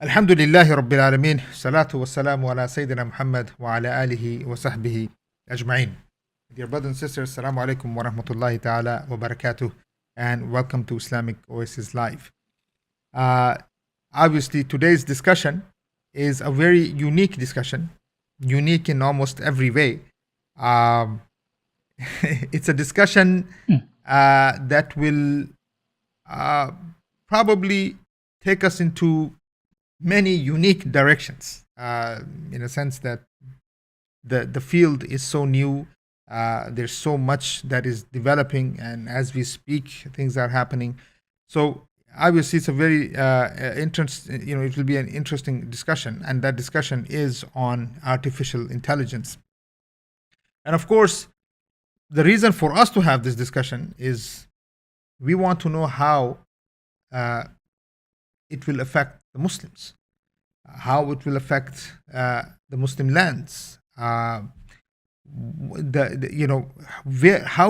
Alhamdulillahi Rabbil Alameen, salatu wassalamu ala Sayyidina Muhammad wa ala alihi wa sahbihi ajma'in. Dear brothers and sisters, assalamu alaikum wa rahmatullahi ta'ala wa barakatuh, and welcome to Islamic Oasis Live. Obviously, today's discussion is a very unique discussion, unique in almost every way. It's a discussion that will probably take us into many unique directions, in a sense that the field is so new. There's so much that is developing, and as we speak, things are happening. So obviously, it's a very interesting. It will be an interesting discussion, and that discussion is on artificial intelligence. And of course, the reason for us to have this discussion is we want to know how it will affect the Muslims, how it will affect the Muslim lands. How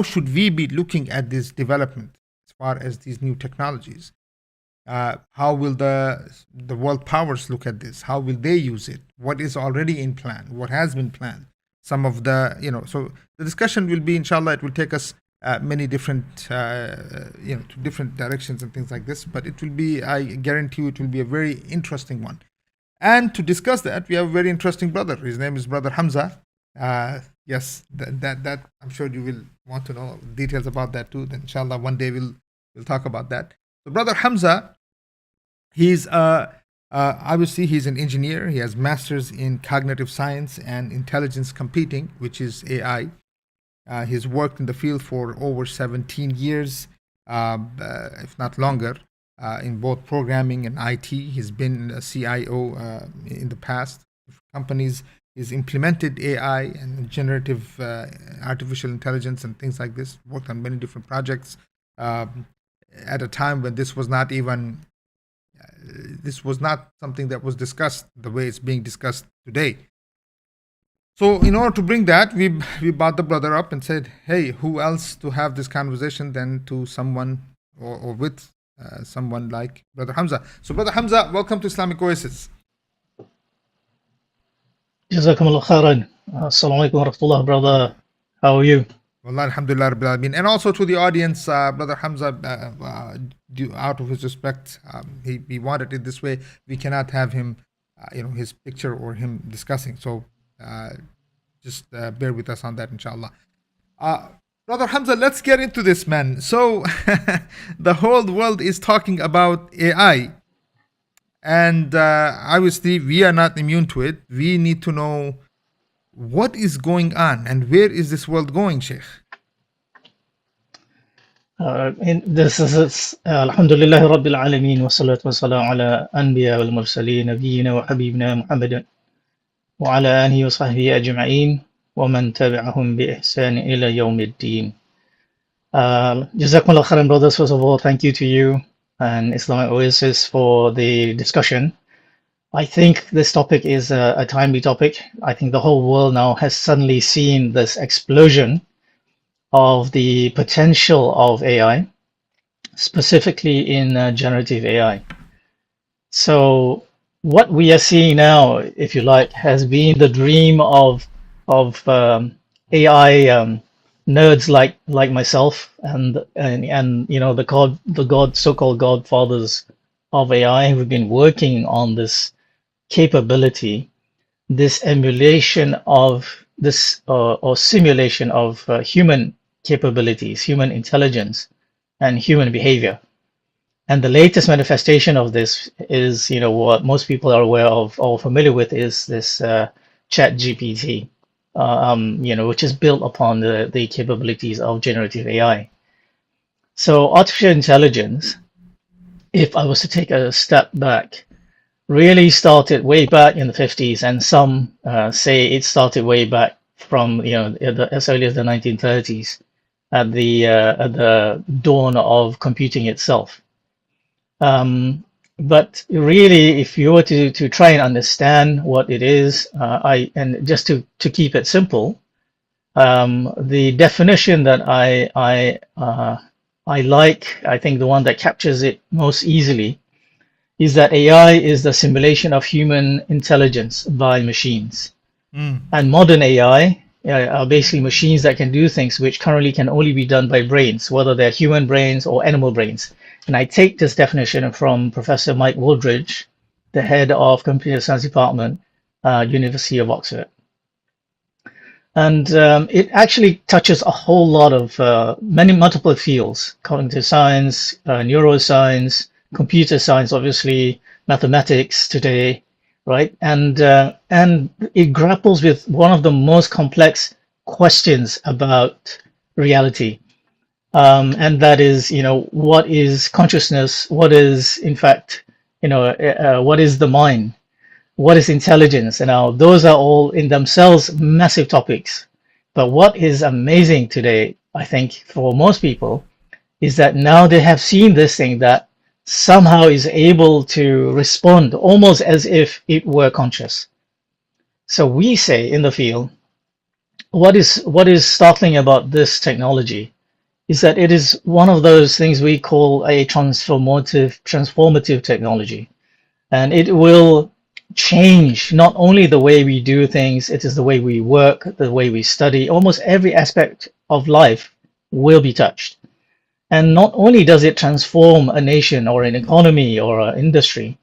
should we be looking at this development as far as these new technologies? How will the world powers look at this? How will they use it? What is already in plan? What has been planned? Some of the, so the discussion will be, inshallah, it will take us many different, to different directions and things like this. But it will be, I guarantee you, it will be a very interesting one. And to discuss that, we have a very interesting brother. His name is Brother Hamza. Yes, that I'm sure you will want to know details about that too. Then, inshallah, one day we'll talk about that. So, Brother Hamza, he's obviously he's an engineer. He has masters in cognitive science and intelligence computing, which is AI. He's worked in the field for over 17 years, if not longer, in both programming and IT. He's been a CIO in the past of companies. He's implemented AI and generative artificial intelligence and things like this, worked on many different projects at a time when this was not something that was discussed the way it's being discussed today. So in order to bring that, we brought the brother up and said, hey, who else to have this conversation than to someone or with someone like Brother Hamza. So Brother Hamza, welcome to Islamic Oasis. Jazakumullah khairan. Assalamu alaikum wa rahmatullah, brother. How are you? Wallah, alhamdulillah, rabbil alameen. And also to the audience, Brother Hamza, out of his respect, he wanted it this way. We cannot have him, his picture or him discussing. So just bear with us on that, inshallah. Brother Hamza, let's get into this, man. So the whole world is talking about AI. And obviously, we are not immune to it. We need to know what is going on and where is this world going, Sheikh? This is Alhamdulillah Rabbil Alameen wa salatu wa salam ala anbiya wal mursaleen nabiyyina wa habibina Muhammadan wa ala alihi wa sahbihi ajma'in wa man tabi'ahum bi ihsan ila yawmiddin. Jazakumullah khairan, brothers. First of all, thank you to you and Islamic Oasis for the discussion. I think this topic is a timely topic. I think the whole world now has suddenly seen this explosion of the potential of AI, specifically in generative AI. So what we are seeing now, if you like, has been the dream of AI nerds like myself and the so-called godfathers of AI who've been working on this capability, this emulation of this or simulation of human capabilities, human intelligence, and human behavior. And the latest manifestation of this is, what most people are aware of or familiar with is this Chat GPT, which is built upon the capabilities of generative AI. So artificial intelligence, if I was to take a step back, really started way back in the 50s, and some say it started way back from as early as the 1930s at the dawn of computing itself. But really, if you were to try and understand what it is, and just to keep it simple, the definition that I like, I think the one that captures it most easily, is that AI is the simulation of human intelligence by machines. And modern AI are basically machines that can do things which currently can only be done by brains, whether they're human brains or animal brains. And I take this definition from Professor Mike Wooldridge, the head of Computer Science Department, University of Oxford. And it actually touches a whole lot of many multiple fields: cognitive science, neuroscience, computer science, obviously, mathematics today, right? And it grapples with one of the most complex questions about reality, and that is, what is consciousness? What is, in fact, what is the mind? What is intelligence? And now those are all in themselves massive topics. But what is amazing today, I think, for most people, is that now they have seen this thing that somehow is able to respond almost as if it were conscious. So we say in the field, what is startling about this technology is that it is one of those things we call a transformative technology. And it will change not only the way we do things, it is the way we work, the way we study. Almost every aspect of life will be touched. And not only does it transform a nation or an economy or an industry,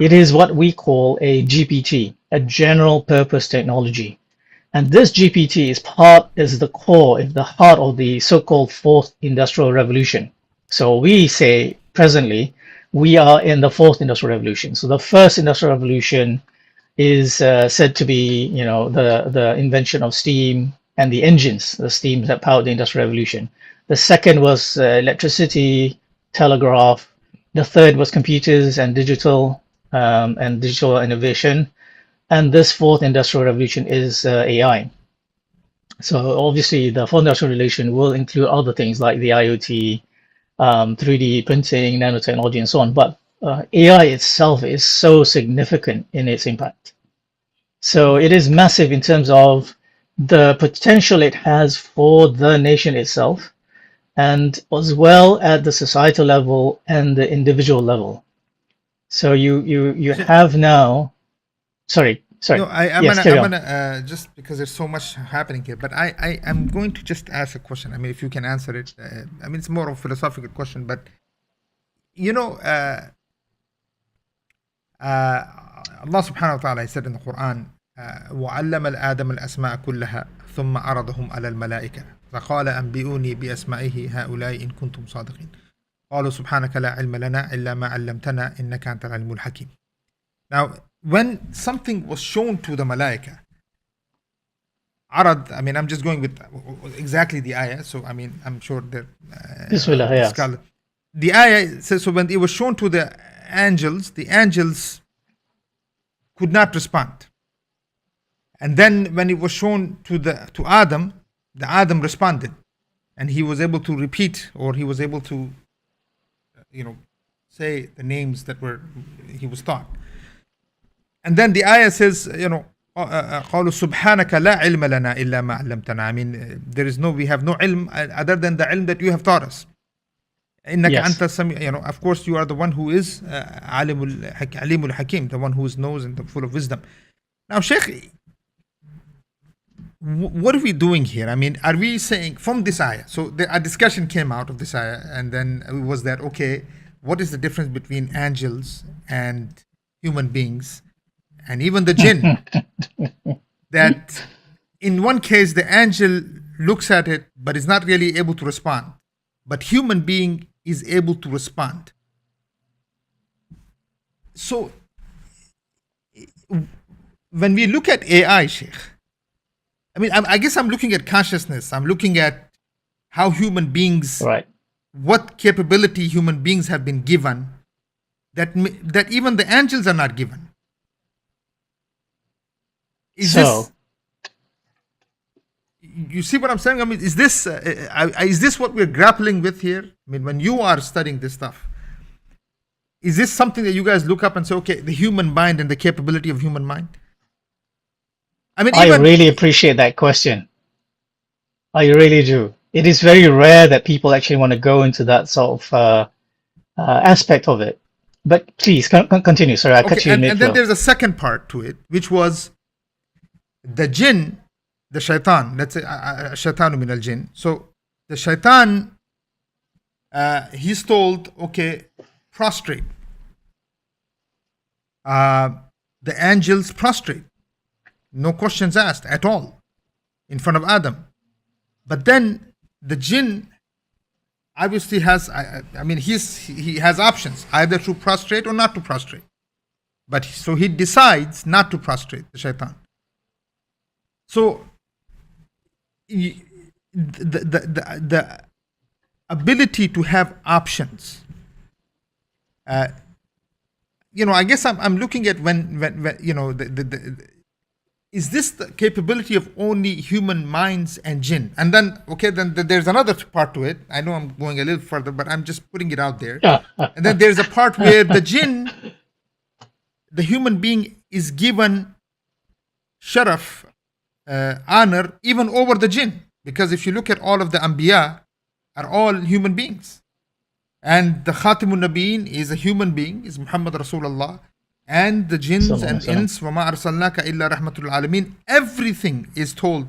it is what we call a GPT, a general purpose technology. And this GPT is the core, is the heart of the so-called fourth industrial revolution. So we say presently, we are in the fourth industrial revolution. So the first industrial revolution is said to be, the invention of steam and the engines, the steam that powered the industrial revolution. The second was electricity, telegraph. The third was computers and digital innovation. And this fourth industrial revolution is AI. So obviously, the fourth industrial revolution will include other things like the IoT, 3D printing, nanotechnology, and so on. But AI itself is so significant in its impact. So it is massive in terms of the potential it has for the nation itself, and as well at the societal level and the individual level. So you So, have now. Sorry. no, I'm Yes, gonna carry I'm on. gonna just because there's so much happening here, but I'm going to just ask a question. I mean, if you can answer it, I mean, it's more of a philosophical question, but you know, Allah subhanahu wa ta'ala said in the Quran, وَعَلَّمَ الْآدَمَ الْأَسْمَاءَ كُلَّهَا ثُمَّ عَرَضَهُمْ عَلَى الْمَلَائِكَةِ فقال أنبئوني بأسمائه هؤلاء إن كنتم صادقين قالوا سبحانك لا علم لنا إلا ما علمتنا إنك أنت العليم الحكيم. Now, when something was shown to the malaika, عرض, I mean, I'm just going with exactly the ayah, so I mean, I'm sure that Bismillah, yes. the ayah says, so when it was shown to the angels could not respond. And then when it was shown to Adam, the Adam responded, and he was able to repeat, or he was able to, say the names that he was taught. And then the ayah says, قالوا سبحانك لا علم لنا إلا ما علمتنا. I mean, we have no ilm other than the ilm that you have taught us. إنك Yes. أنت السميع, of course you are the one who is عليم الحكيم, the one who knows and full of wisdom. Now, Sheikh, what are we doing here? I mean, are we saying from this ayah? So a discussion came out of this ayah, and then was that, okay, what is the difference between angels and human beings? and even the jinn, that in one case the angel looks at it but is not really able to respond, but human being is able to respond. So when we look at AI, Sheikh, I mean, I guess I'm looking at consciousness. I'm looking at how human beings, Right. what capability human beings have been given that even the angels are not given. So, You see what I'm saying? I mean, is this what we're grappling with here? I mean, when you are studying this stuff, is this something that you guys look up and say, okay, the human mind and the capability of human mind? I mean, I really appreciate that question. I really do. It is very rare that people actually want to go into that sort of aspect of it. But please continue. Sorry, I cut you in mid-flow. And then there's a second part to it, which was the jinn, the shaitan. Let's say shaitanu min al jinn. So the shaitan, he's told, okay, prostrate. The angels prostrate, no questions asked at all, in front of Adam. But then the jinn obviously has, I mean, he has options, either to prostrate or not to prostrate. But so he decides not to prostrate, the shaitan. So the ability to have options, I guess I'm looking at when is this the capability of only human minds and jinn? And then, okay, then there's another part to it. I know I'm going a little further, but I'm just putting it out there. And then there's a part where the jinn, the human being, is given sharaf, honor, even over the jinn. Because if you look at all of the anbiya, are all human beings. And the Khatimun Nabiyyin is a human being, is Muhammad Rasulullah. And the jinns and ins, وَمَا أَرْسَلْنَاكَ إِلَّا رَحْمَةُ الْعَالَمِينَ, everything is told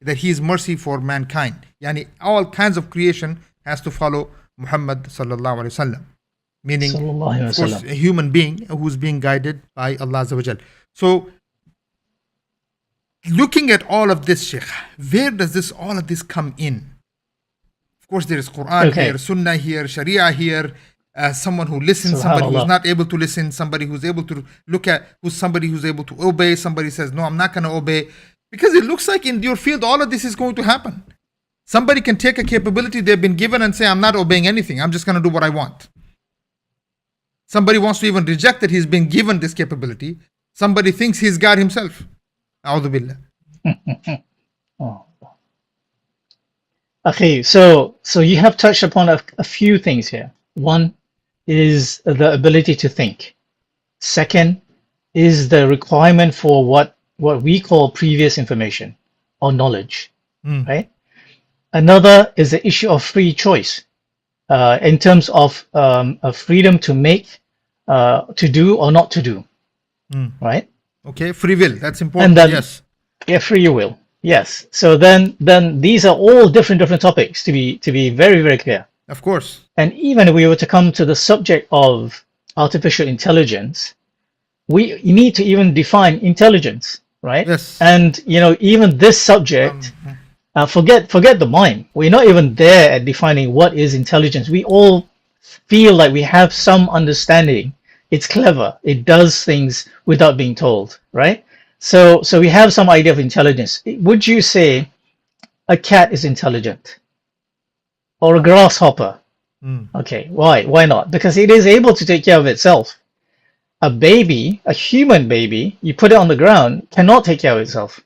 that he is mercy for mankind. Yani all kinds of creation has to follow Muhammad sallallahu alaihi wasallam, meaning of course a human being who's being guided by Allah Azza wa Jal. So looking at all of this, Sheikh, where does all of this come in? Of course there is Quran here, Sunnah here, Sharia here. Someone who listens, somebody who's not able to listen, somebody who's able to look at, somebody who's able to obey, somebody says, no, I'm not going to obey. Because it looks like in your field, all of this is going to happen. Somebody can take a capability they've been given and say, I'm not obeying anything. I'm just going to do what I want. Somebody wants to even reject that he's been given this capability. Somebody thinks he's God himself. A'udhu billah. Oh. Okay, so you have touched upon a few things here. One is the ability to think. Second is the requirement for what we call previous information or knowledge, right? Another is the issue of free choice in terms of a freedom to make, to do or not to do, right? Okay, free will, that's important. And then, yes. Yeah, free will. Yes. So then these are all different topics to be very, very clear. Of course. And even if we were to come to the subject of artificial intelligence, we need to even define intelligence, right? Yes. And even this subject, forget the mind. We're not even there at defining what is intelligence. We all feel like we have some understanding. It's clever. It does things without being told, right? So we have some idea of intelligence. Would you say a cat is intelligent? Or a grasshopper? Okay, why? Why not? Because it is able to take care of itself. A baby, a human baby, you put it on the ground, cannot take care of itself,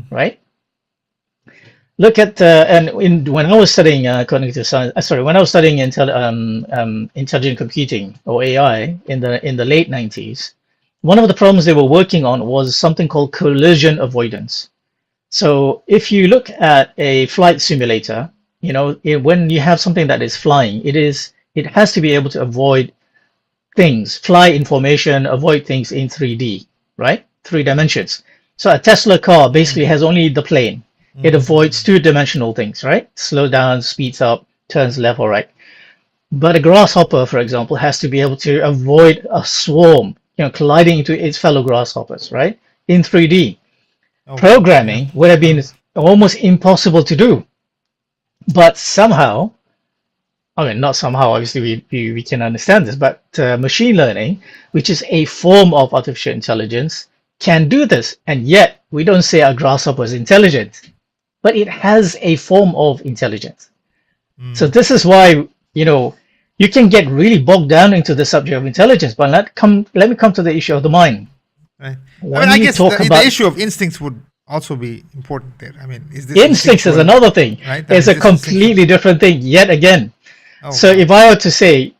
right? Look at when I was studying cognitive science, when I was studying intelligent computing or AI in the late 90s, one of the problems they were working on was something called collision avoidance. So if you look at a flight simulator, when you have something that is flying, it has to be able to avoid things, fly in formation, avoid things in 3D, right? 3 dimensions. So a Tesla car basically has only the plane. It avoids 2-dimensional things, right? Slows down, speeds up, turns left or right. But a grasshopper, for example, has to be able to avoid a swarm colliding into its fellow grasshoppers, right? In 3D. Oh wow. Yeah. Programming would have been almost impossible to do. But somehow, I mean, not somehow, obviously we can understand this, but machine learning, which is a form of artificial intelligence, can do this. And yet we don't say a grasshopper is intelligent, but it has a form of intelligence. So this is why, you can get really bogged down into the subject of intelligence, but let me come to the issue of the mind. Right. When I you guess talk the about issue of instincts would also be important there. I mean, is this instincts is instinctual, another thing. right? It's a completely different thing yet again. Oh, So wow. if I were to say,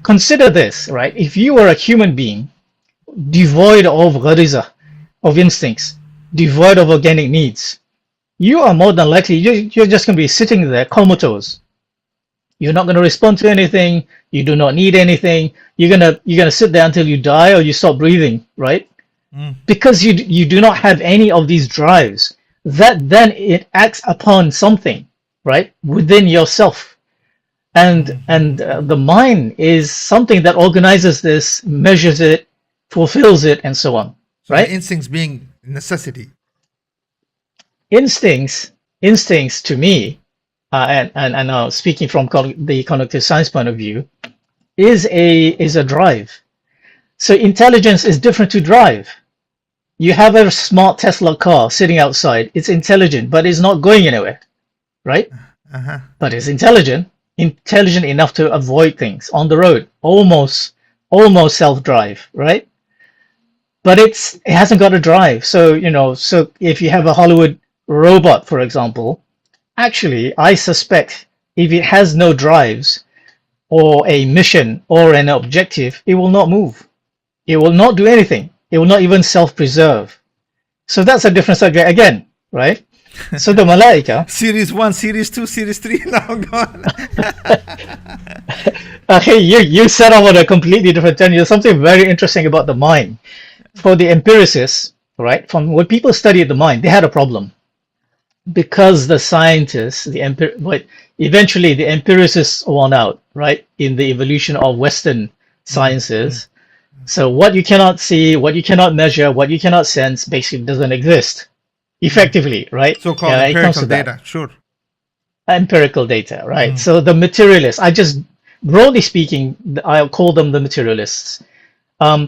consider this, right? If you were a human being devoid of ghariza, of instincts, devoid of organic needs, you are more than likely, you're just going to be sitting there comatose. You're not going to respond to anything. You do not need anything. You're gonna sit there until you die or you stop breathing, right? Because you do not have any of these drives. That then it acts upon something, right, within yourself, and the mind is something that organizes this, measures it, fulfills it, and so on, So right? the instincts being necessity. Instincts to me, and speaking from the cognitive science point of view, is a drive. So intelligence is different to drive. You have a smart Tesla car sitting outside. It's intelligent, but it's not going anywhere, right? Uh-huh. But it's intelligent enough to avoid things on the road, almost self-drive, right? But it hasn't got a drive. So so if you have a Hollywood robot, for example, actually, I suspect if it has no drives or a mission or an objective, it will not move. It will not do anything. It will not even self-preserve. So that's a different subject again, right? So the Malaika, Series 1, Series 2, Series 3 now gone. hey, you set off on a completely different turn. There's something very interesting about the mind. For the empiricists, right, from when people studied the mind, they had a problem. Because the scientists, eventually the empiricists won out, right, in the evolution of Western sciences. So what you cannot see, what you cannot measure, what you cannot sense, basically doesn't exist, effectively, right? So-called It comes empirical to that. data, sure. Empirical data, right? So the materialists, broadly speaking, I'll call them the materialists.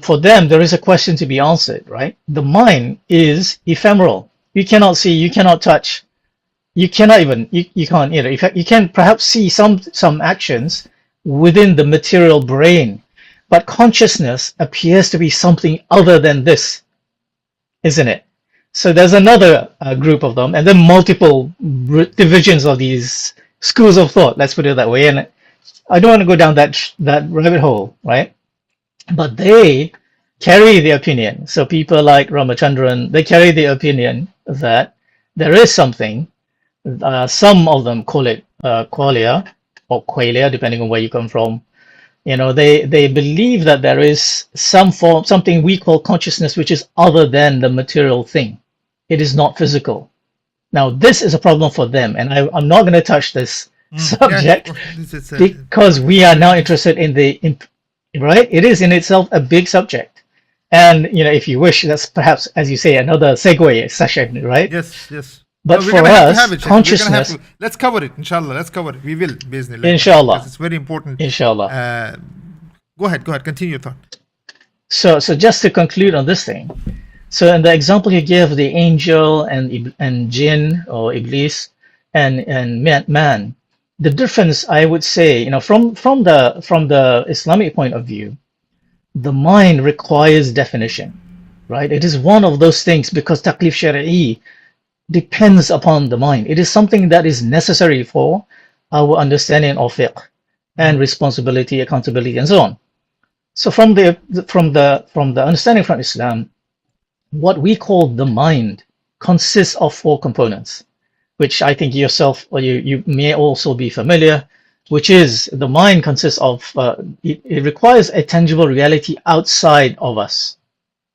For them, there is a question to be answered, right? The mind is ephemeral. You cannot see, you cannot touch, you cannot even, you can't, in fact, you can perhaps see some actions within the material brain, but consciousness appears to be something other than this, isn't it? So there's another group of them, and then multiple divisions of these schools of thought, let's put it that way. And I don't want to go down that rabbit hole, right? But they carry the opinion. So people like Ramachandran, they carry the opinion that there is something. Some of them call it qualia or qualia, depending on where you come from. They believe that there is something we call consciousness, which is other than the material thing. It is not physical. Now, this is a problem for them, and I'm not going to touch this subject because we are now interested in right? It is in itself a big subject. And, if you wish, that's perhaps, as you say, another segue session, right? Yes. But for us, consciousness... Let's cover it, inshallah. Let's cover it. We will, bismillah. Inshallah. It's very important. Inshallah. Go ahead. Continue your thought. So just to conclude on this thing. So in the example you gave of the angel and jinn or iblis and man, the difference, I would say, from the Islamic point of view, the mind requires definition, right? It is one of those things because taklif shari'i depends upon the mind. It is something that is necessary for our understanding of fiqh and responsibility, accountability, and so on. So from the understanding from Islam, what we call the mind consists of 4 components, which I think yourself or you may also be familiar, which is the mind consists of, it requires a tangible reality outside of us,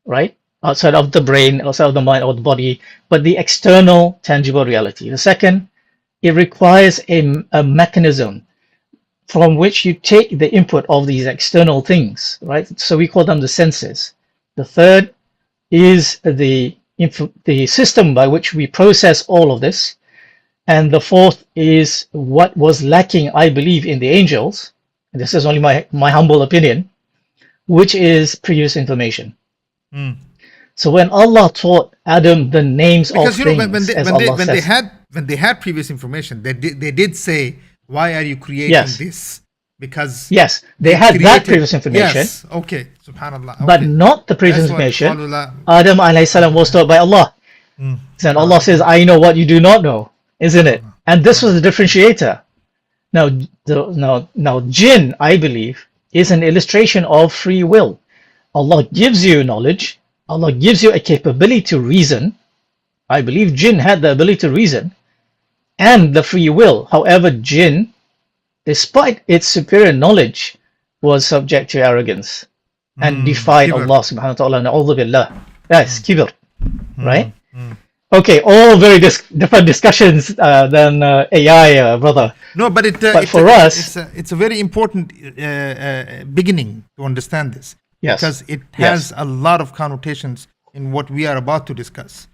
right? Outside of the brain, outside of the mind or the body, but the external tangible reality. The second, it requires a mechanism from which you take the input of these external things, right? So we call them the senses. The third is the system by which we process all of this. And the fourth is what was lacking, I believe, in the angels. And this is only my humble opinion, which is previous information. Mm. So when Allah taught Adam the names Because of when things, they as when they Allah says, when they had previous information, they did say, "Why are you creating yes, this?" Because yes, they they had that created. previous information, Yes. Okay. Subhanallah. but Okay. not the previous That's what information. Qalullah. Adam alayhi salam was taught by Allah. Mm. And Allah says, I know what you do not know, isn't it? Subhanallah. And this was Right. the differentiator. Now, jinn, I believe, is an illustration of free will. Allah gives you knowledge. Allah gives you a capability to reason. I believe jinn had the ability to reason and the free will. However, jinn, despite its superior knowledge, was subject to arrogance and defied Kibr. Allah subhanahu wa ta'ala. Na'udhu billah. Yes, kibr, right? Mm. Okay, all very different discussions than AI, brother. No, but For us, it's a very important beginning to understand this, yes, because it yes, has a lot of connotations in what we are about to discuss.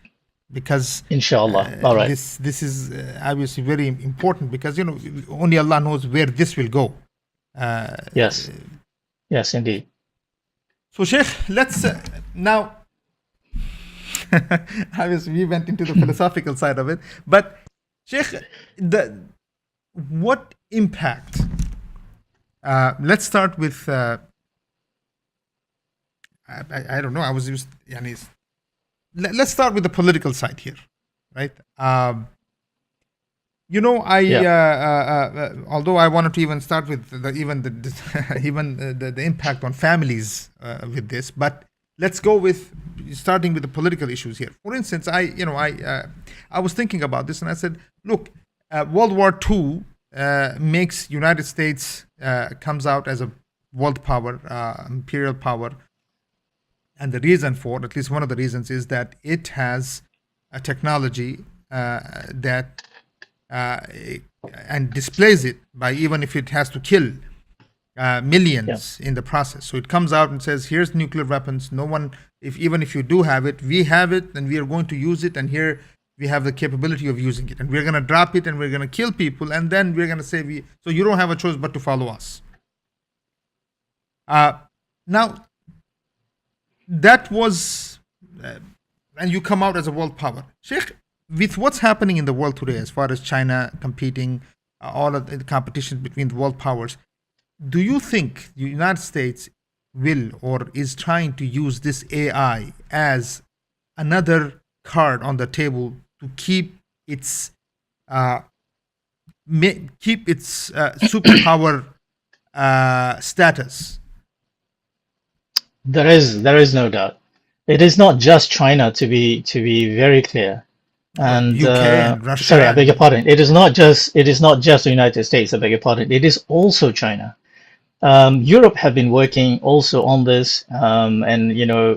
Because inshallah. All right. this is obviously very important, because only Allah knows where this will go. Yes, yes, indeed. So, Sheikh, let's now. Obviously, we went into the philosophical side of it, but Sheikh, what impact? Let's start with. I don't know. I was just. Let's start with the political side here, right? Although I wanted to even start with the impact on families with this, but let's go with starting with the political issues here. For instance, I was thinking about this, and I said, look, World War II makes United States comes out as a world power, imperial power, and the reason for, at least one of the reasons, is that it has a technology that and displays it by, even if it has to kill millions in the process. So it comes out and says, here's nuclear weapons. No one, even if you do have it, we have it, and we are going to use it, and here we have the capability of using it, and we're going to drop it, and we're going to kill people, and then we're going to say, so you don't have a choice but to follow us. Now, that was, and you come out as a world power. Sheikh, with what's happening in the world today, as far as China competing, all of the competition between the world powers, do you think the United States will or is trying to use this AI as another card on the table to keep its superpower status? There is no doubt. It is not just China, to be very clear. And UK and Russia. Sorry, I beg your pardon. It is not just the United States. I beg your pardon. It is also China. Europe have been working also on this, and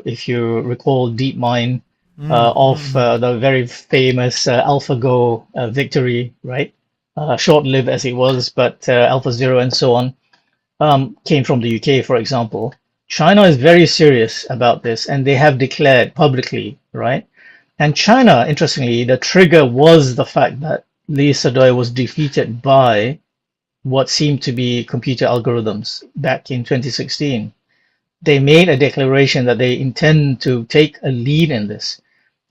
if you recall DeepMind of the very famous AlphaGo victory, right? Short-lived as it was, but AlphaZero and so on came from the UK, for example. China is very serious about this, and they have declared publicly, right? And China, interestingly, the trigger was the fact that Lee Sedol was defeated by what seemed to be computer algorithms back in 2016. They made a declaration that they intend to take a lead in this.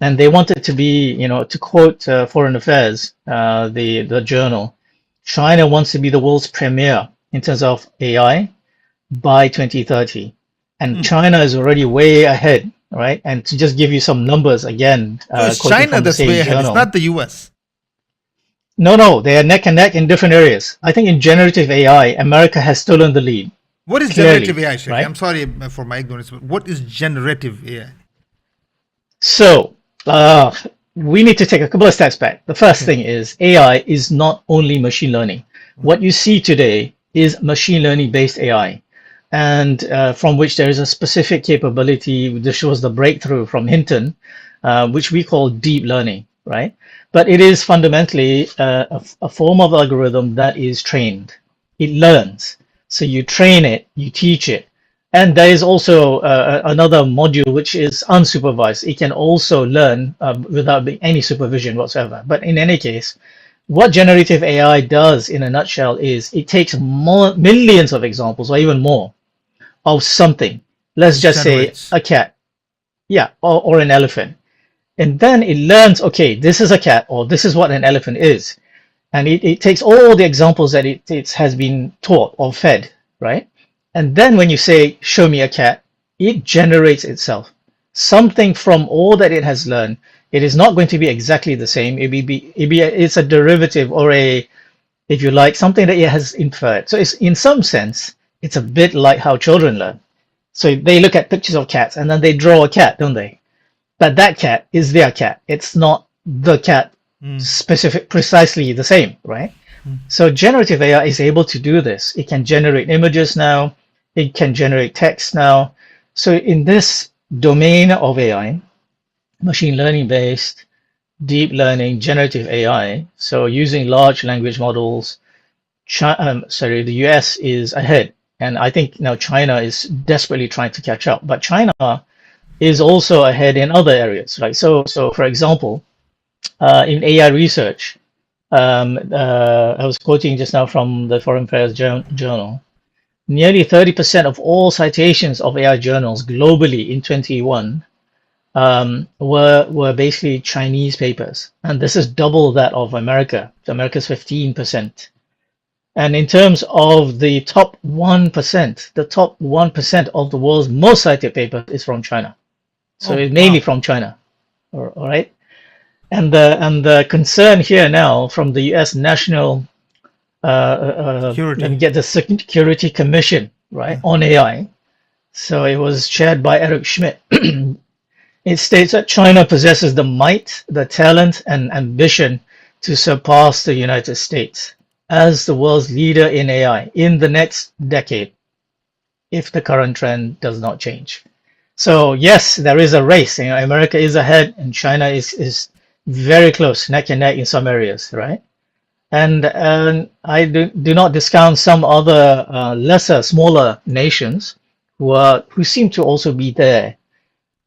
And they wanted to be, to quote Foreign Affairs, the journal, China wants to be the world's premier in terms of AI by 2030. And China is already way ahead, right? And to just give you some numbers again, so it's China that's way ahead. It's not the US. No, they are neck and neck in different areas. I think in generative AI, America has stolen the lead. What is generative AI, Sheikh? Right? I'm sorry for my ignorance, but what is generative AI? So, we need to take a couple of steps back. The first thing is AI is not only machine learning. What you see today is machine learning based AI, and from which there is a specific capability. This was the breakthrough from Hinton, which we call deep learning, right? But it is fundamentally a form of algorithm that is trained. it learns. So you train it, you teach it. And there is also another module which is unsupervised. It can also learn without any supervision whatsoever. But in any case, what generative AI does in a nutshell is it takes millions of examples or even more of something. And Let's just just say generates. a cat, yeah, or an elephant. And then it learns, okay, this is a cat, or this is what an elephant is. And it takes all the examples that it has been taught or fed, right? And then when you say, show me a cat, it generates itself. Something from all that it has learned. It is not going to be exactly the same. It's a derivative or a, if you like, something that it has inferred. So it's, in some sense, it's a bit like how children learn. So they look at pictures of cats and then they draw a cat, don't they? But that cat is their cat. It's not the cat specific, precisely the same, right? So generative AI is able to do this. It can generate images now. It can generate text now. So in this domain of AI, machine learning based, deep learning, generative AI, so using large language models, the US is ahead. And I think now China is desperately trying to catch up. But China is also ahead in other areas, right? So for example, in AI research, I was quoting just now from the Foreign Affairs Journal. Nearly 30% of all citations of AI journals globally in 21 were basically Chinese papers, and this is double that of America. So America's 15%. And in terms of the top 1%, the top 1% of the world's most cited paper is from China. So Oh, it's mainly wow. from China. All right. And the concern here now from the U.S. National, let Security. me get the Security Commission, right, on AI. So it was chaired by Eric Schmidt. It states that China possesses the might, the talent, and ambition to surpass the United States as the world's leader in AI in the next decade, if the current trend does not change. So yes, there is a race. You know, America is ahead, and China is very close, neck and neck in some areas, right? And I do not discount some other lesser, smaller nations who seem to also be there.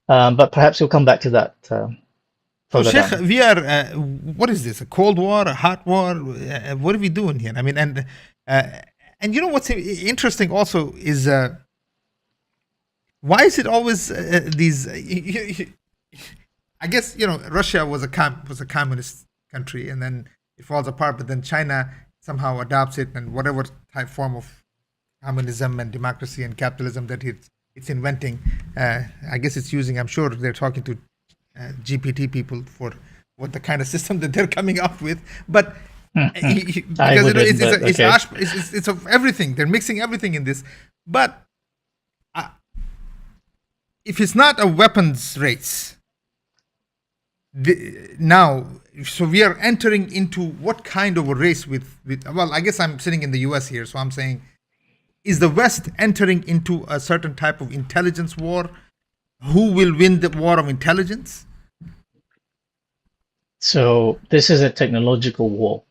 But perhaps we'll come back to that So, further Sheikh, down. we are, what is this? A cold war, a hot war? What are we doing here? I mean, uh, and you know what's interesting also is why is it always these? I guess you know Russia was a communist country, and then it falls apart. But then China somehow adopts it, and whatever type form of communism and democracy and capitalism that it's inventing, I guess it's using. I'm sure they're talking to GPT people for what the kind of system that they're coming up with. But I because you know wouldn't, but okay. it's of everything. They're mixing everything in this. But uh, if it's not a weapons race, now, so we are entering into what kind of a race with? Well, I guess I'm sitting in the U.S. here, so I'm saying, is the West entering into a certain type of intelligence war? Who will win the war of intelligence? So this is a technological war.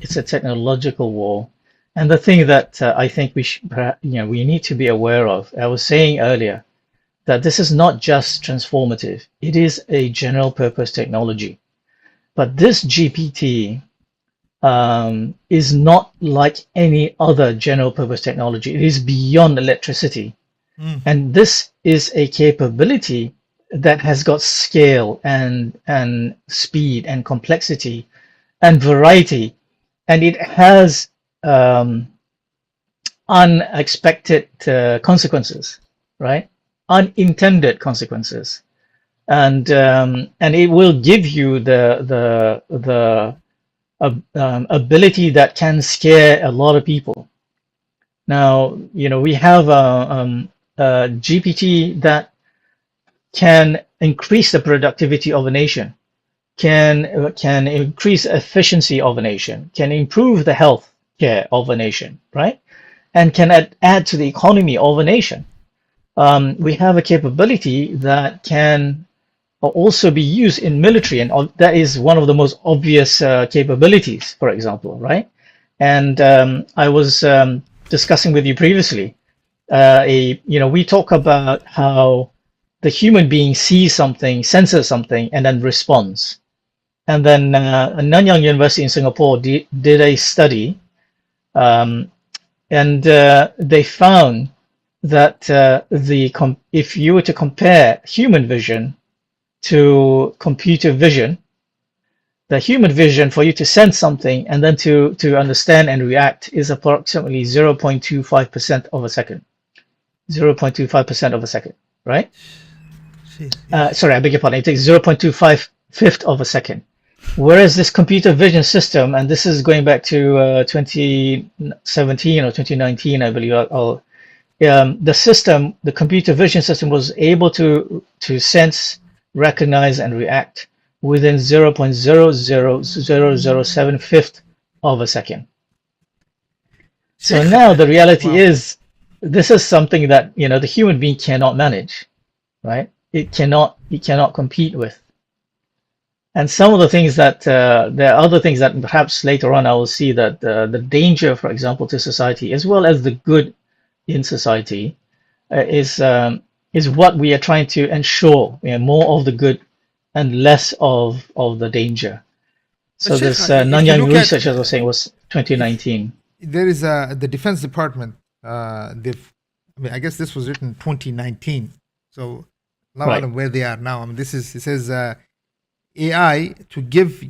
It's a technological war. And the thing that I think we need to be aware of, I was saying earlier, that this is not just transformative. It is a general purpose technology. But this GPT is not like any other general purpose technology. It is beyond electricity. And this is a capability that has got scale and speed and complexity and variety. And it has unexpected consequences, right? Unintended consequences, and it will give you the ability that can scare a lot of people. Now, you know, we have a GPT that can increase the productivity of a nation, can increase efficiency of a nation, can improve the health care of a nation, right? And can add to the economy of a nation. We have a capability that can also be used in military, and that is one of the most obvious capabilities, for example, right? And I was discussing with you previously, we talk about how the human being sees something, senses something, and then responds. And then Nanyang University in Singapore did a study, um, and they found that if you were to compare human vision to computer vision, the human vision for you to sense something and then to understand and react is approximately 0.25% of a second. 0.25% of a second, right? Jeez, yeah. Sorry, I beg your pardon. It takes 0.25 fifth of a second. Whereas this computer vision system, and this is going back to 2017 or 2019, I believe, the computer vision system was able to sense, recognize, and react within 0.00007 fifth of a second. So Sheikh, now the reality wow. is, this is something that the human being cannot manage, right? It cannot compete with. And some of the things that there are other things that perhaps later on I will see that the danger, for example, to society as well as the good in society is what we are trying to ensure, more of the good and less of the danger. But So Sheikh, this if you Nanyang look at research, as I was saying, was if 2019, there is the Defense Department, they've, I mean, I guess this was written 2019, so now I right? don't know where they are now. I mean, it says AI to give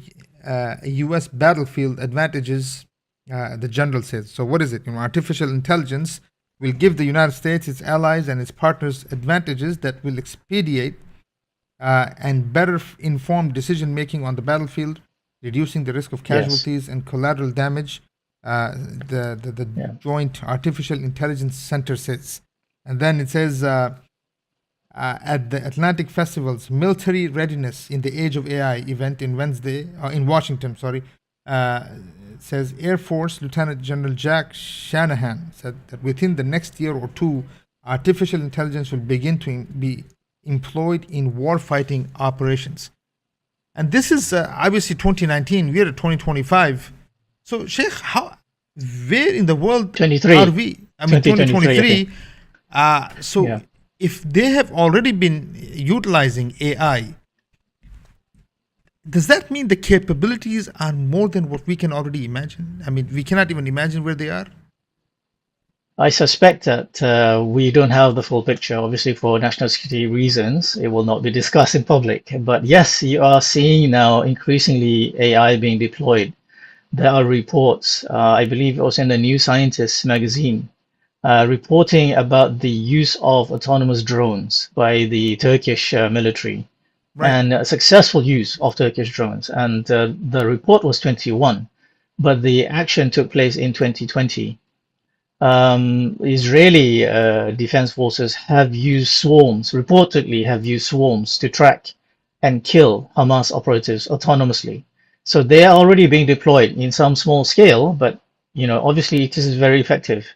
a U.S. battlefield advantages. The general says. So what is it? Artificial intelligence will give the United States, its allies, and its partners advantages that will expedite and better inform decision making on the battlefield, reducing the risk of Yes, casualties and collateral damage. The yeah, Joint Artificial Intelligence Center says. And then it says at the Atlantic Festival's Military Readiness in the Age of AI event in Washington, sorry, it says Air Force Lieutenant General Jack Shanahan said that within the next year or two, artificial intelligence will begin to be employed in warfighting operations. And this is obviously 2019. We're at 2025. So, Sheikh, where in the world are 23, we? I mean, 2023, I think. 2023. So, Yeah. if they have already been utilizing AI, does that mean the capabilities are more than what we can already imagine? I mean, we cannot even imagine where they are. I suspect that we don't have the full picture. Obviously, for national security reasons, it will not be discussed in public. But yes, you are seeing now increasingly AI being deployed. There are reports, I believe it was in the New Scientist magazine, reporting about the use of autonomous drones by the Turkish military Right. and successful use of Turkish drones. And the report was 21, but the action took place in 2020. Israeli defense forces have used swarms, reportedly have used swarms to track and kill Hamas operatives autonomously. So they are already being deployed in some small scale, but obviously it is very effective.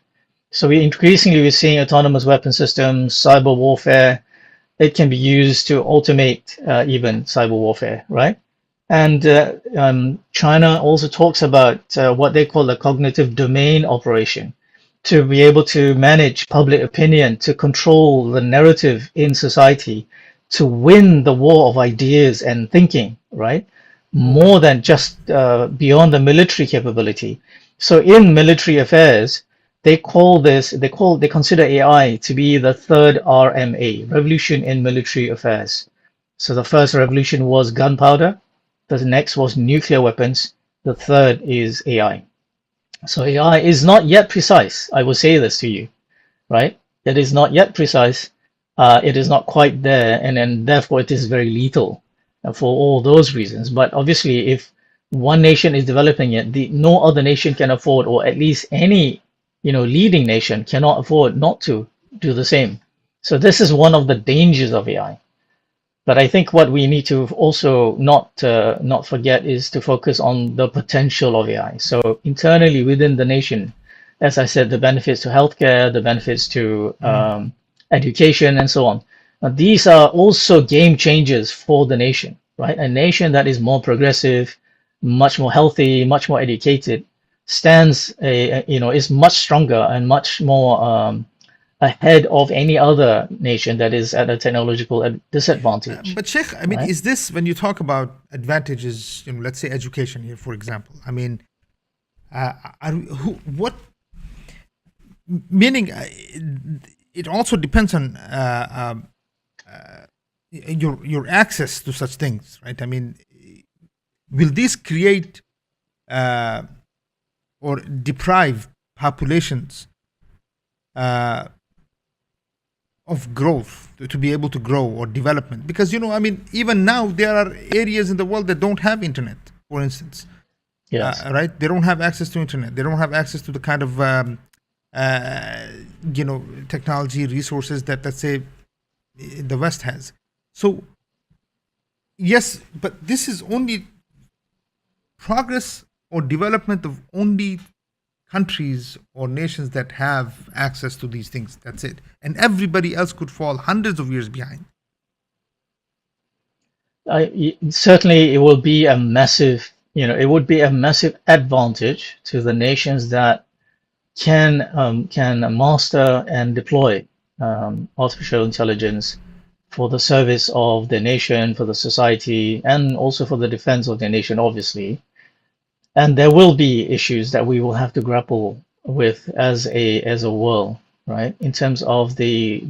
So we're seeing autonomous weapon systems, cyber warfare. It can be used to automate even cyber warfare, right? And China also talks about what they call the cognitive domain operation, to be able to manage public opinion, to control the narrative in society, to win the war of ideas and thinking, right? Oh my More God. than just beyond the military capability. So in military affairs, they consider AI to be the third RMA, revolution in military affairs. So the first revolution was gunpowder, the next was nuclear weapons, the third is AI. So AI is not yet precise. I will say this to you, right? It is not yet precise. It is not quite there, and then therefore it is very lethal for all those reasons. But obviously, if one nation is developing it, no other nation can afford, or at least any leading nation cannot afford not to do the same. So this is one of the dangers of AI. But I think what we need to also not forget is to focus on the potential of AI. So internally within the nation, as I said, the benefits to healthcare, the benefits to Mhm. education, and so on. Now, these are also game changers for the nation, right? A nation that is more progressive, much more healthy, much more educated, stands is much stronger and much more ahead of any other nation that is at a technological disadvantage, But Sheikh, I mean, right? is this when you talk about advantages? Let's say education here, for example. I mean, what meaning? It also depends on your access to such things, right? I mean, will this create or deprive populations of growth to be able to grow or development? Because I mean, even now there are areas in the world that don't have internet, for instance. Yes. Right? They don't have access to internet. They don't have access to the kind of uh, technology resources that, let's say, the West has. So yes, but this is only progress or development of only countries or nations that have access to these things. That's it. And everybody else could fall hundreds of years behind. Certainly, it will be a massive, it would be a massive advantage to the nations that can master and deploy artificial intelligence for the service of their nation, for the society, and also for the defense of their nation, obviously. And there will be issues that we will have to grapple with as a world, right? In terms of the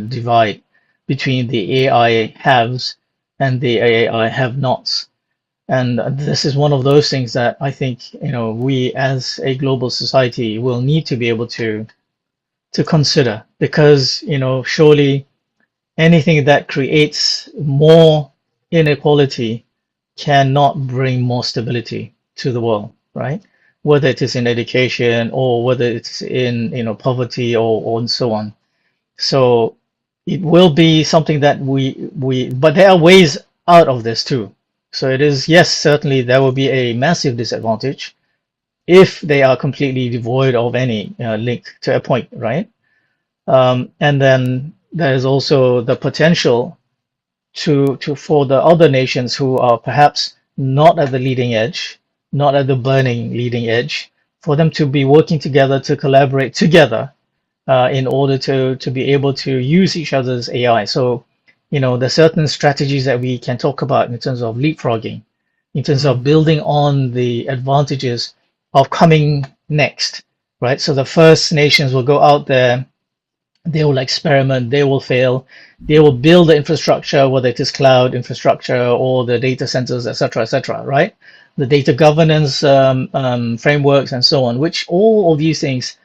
divide between the AI haves and the AI have-nots. And this is one of those things that I think we as a global society will need to be able to consider, because surely anything that creates more inequality cannot bring more stability to the world, right? Whether it is in education or whether it's in poverty or and so on. So it will be something that but there are ways out of this too. So it is, yes, certainly there will be a massive disadvantage if they are completely devoid of any link to a point, right? And then there is also the potential to for the other nations who are perhaps not at the leading edge, not at the burning leading edge, for them to be working together, to collaborate together in order to be able to use each other's AI. So, there's certain strategies that we can talk about in terms of leapfrogging, in terms Mm-hmm. of building on the advantages of coming next, right? So the first nations will go out there, they will experiment, they will fail, they will build the infrastructure, whether it is cloud infrastructure or the data centers, etc., right? The data governance frameworks and so on, which all of these things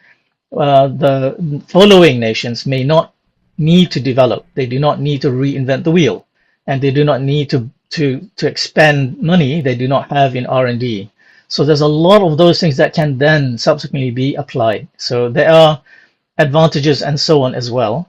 the following nations may not need to develop. They do not need to reinvent the wheel, and they do not need to expend money they do not have in R&D. So there's a lot of those things that can then subsequently be applied. So there are advantages and so on as well.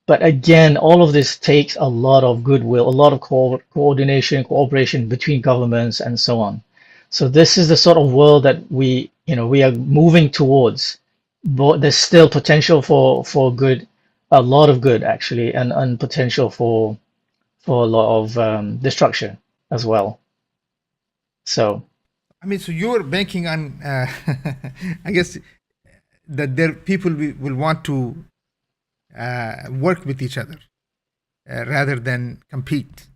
But again, all of this takes a lot of goodwill, a lot of coordination, cooperation between governments and so on. So this is the sort of world that we are moving towards. But there's still potential for good, a lot of good actually, and potential for a lot of destruction as well. So I mean, so you're banking on, I guess, that there people will want to work with each other rather than compete.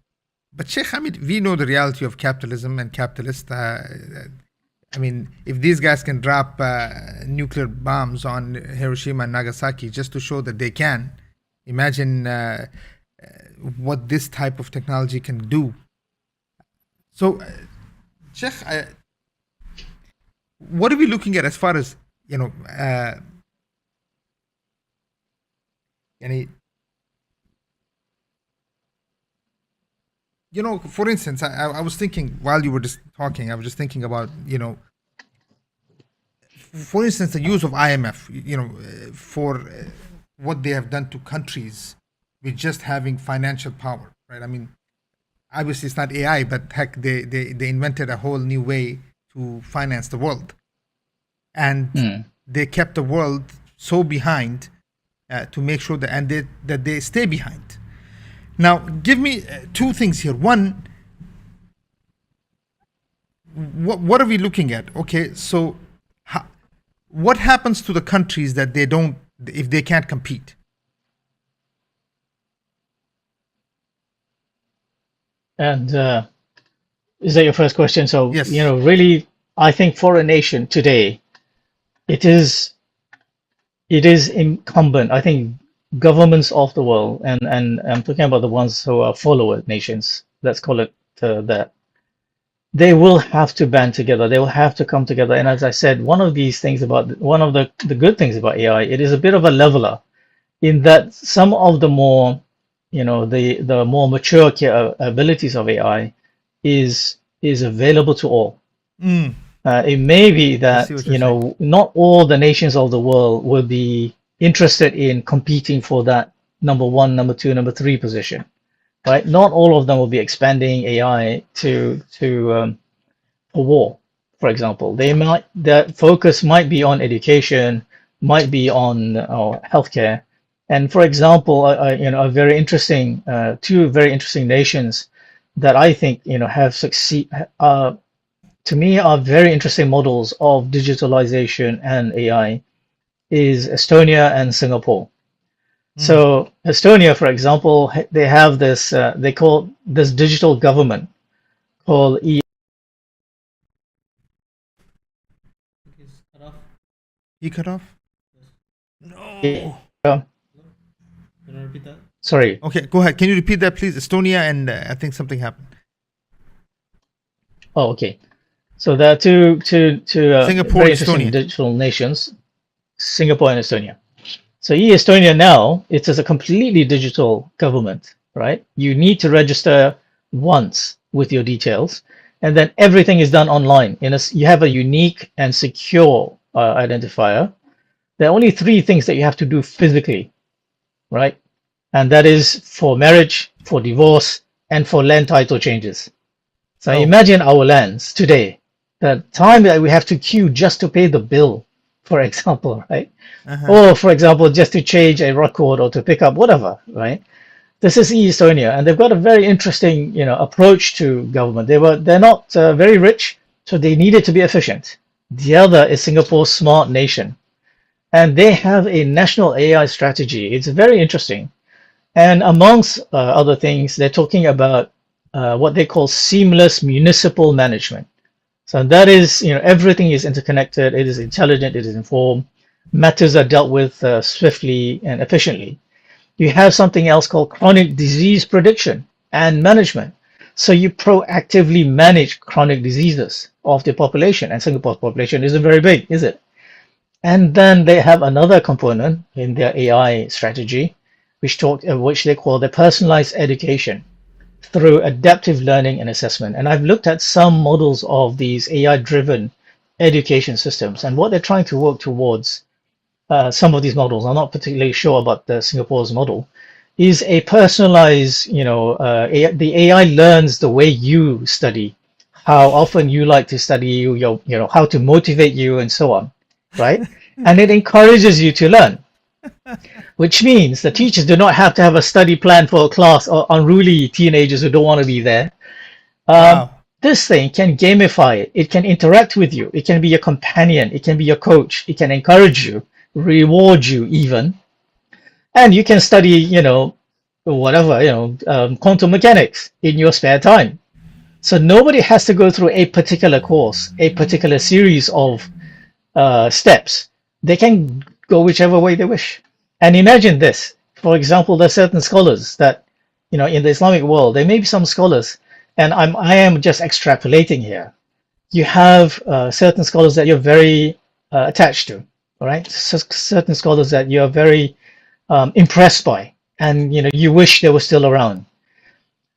But Sheikh, I mean, we know the reality of capitalism and capitalists. I mean, if these guys can drop nuclear bombs on Hiroshima and Nagasaki just to show that they can, imagine what this type of technology can do. So, Sheikh, what are we looking at as far as any for instance, I was thinking while you were just talking, I was just thinking about for instance, the use of IMF, for what they have done to countries with just having financial power, right? I mean, obviously it's not AI, but heck, they invented a whole new way to finance the world, and they kept the world so behind to make sure that they stay behind. Now, give me two things here. One, what are we looking at? Okay, so what happens to the countries that they don't, if they can't compete? And is that your first question? So, Yes. really, I think for a nation today, it is incumbent. I think governments of the world, and I'm talking about the ones who are follower nations. Let's call it that. They will have to band together. They will have to come together. And as I said, one of the good things about AI, it is a bit of a leveler in that some of the more, the more mature abilities of AI is available to all. Mm, It may be I see that what you're saying. not all the nations of the world will be interested in competing for that number one, number two, number three position, right? Not all of them will be expanding AI to for war, for example. Their focus might be on education, might be on healthcare. And for example, a very interesting, two very interesting nations that I think have to me are very interesting models of digitalization and AI is Estonia and Singapore. Mm. So Estonia, for example, they have this they call this digital government called He cut off? E. No. Sorry. Okay, go ahead. Can you repeat that, please? Estonia, and I think something happened. Oh, okay. So there are two Singapore, very interesting Estonia. digital nations, Singapore and Estonia. So Estonia now, it is a completely digital government, right? You need to register once with your details, and then everything is done online. You have a unique and secure identifier. There are only three things that you have to do physically, right? And that is for marriage, for divorce, and for land title changes. So Oh. imagine our lands today, the time that we have to queue just to pay the bill, for example, right? Uh-huh. Or, for example, just to change a record or to pick up whatever, right? This is Estonia, and they've got a very interesting, approach to government. They're not very rich, so they needed to be efficient. The other is Singapore's smart nation, and they have a national AI strategy. It's very interesting. And amongst other things, they're talking about what they call seamless municipal management. So that is, everything is interconnected, it is intelligent, it is informed, matters are dealt with swiftly and efficiently. You have something else called chronic disease prediction and management. So you proactively manage chronic diseases of the population, and Singapore's population isn't very big, is it? And then they have another component in their AI strategy, which they call the personalized education through adaptive learning and assessment. And I've looked at some models of these AI-driven education systems, and what they're trying to work towards. Some of these models, I'm not particularly sure about the Singapore's model, is a personalized. The AI learns the way you study, how often you like to study, how to motivate you, and so on, right? And it encourages you to learn, which means the teachers do not have to have a study plan for a class or unruly teenagers who don't want to be there. Um, Wow. this thing can gamify it. It can interact with you. It can be your companion. It can be your coach. It can encourage you, reward you even, and you can study, whatever, quantum mechanics in your spare time. So nobody has to go through a particular course, a particular series of steps. They can go whichever way they wish. And imagine this. For example, there are certain scholars that, in the Islamic world, there may be some scholars, and I am just extrapolating here. You have certain scholars that you're very attached to, all right? Certain scholars that you're very impressed by, and you wish they were still around.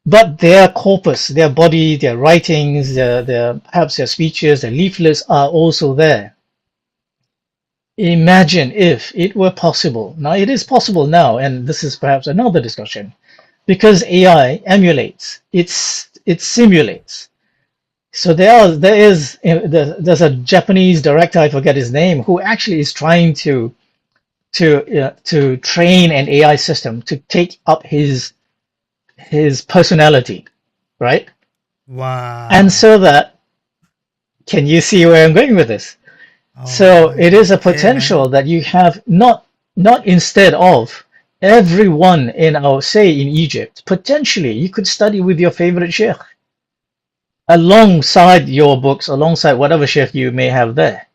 But their corpus, their body, their writings, their perhaps their speeches, their leaflets are also there. Imagine if it were possible. Now it is possible now, and this is perhaps another discussion, because AI emulates, it simulates. So there's a Japanese director, I forget his name, who actually is trying to train an AI system to take up his personality, right? And Wow. so that, can you see where I'm going with this? So Oh, it is a okay, man. potential that you have not instead of everyone in our say in Egypt. Potentially, you could study with your favorite sheikh alongside your books, alongside whatever sheikh you may have there.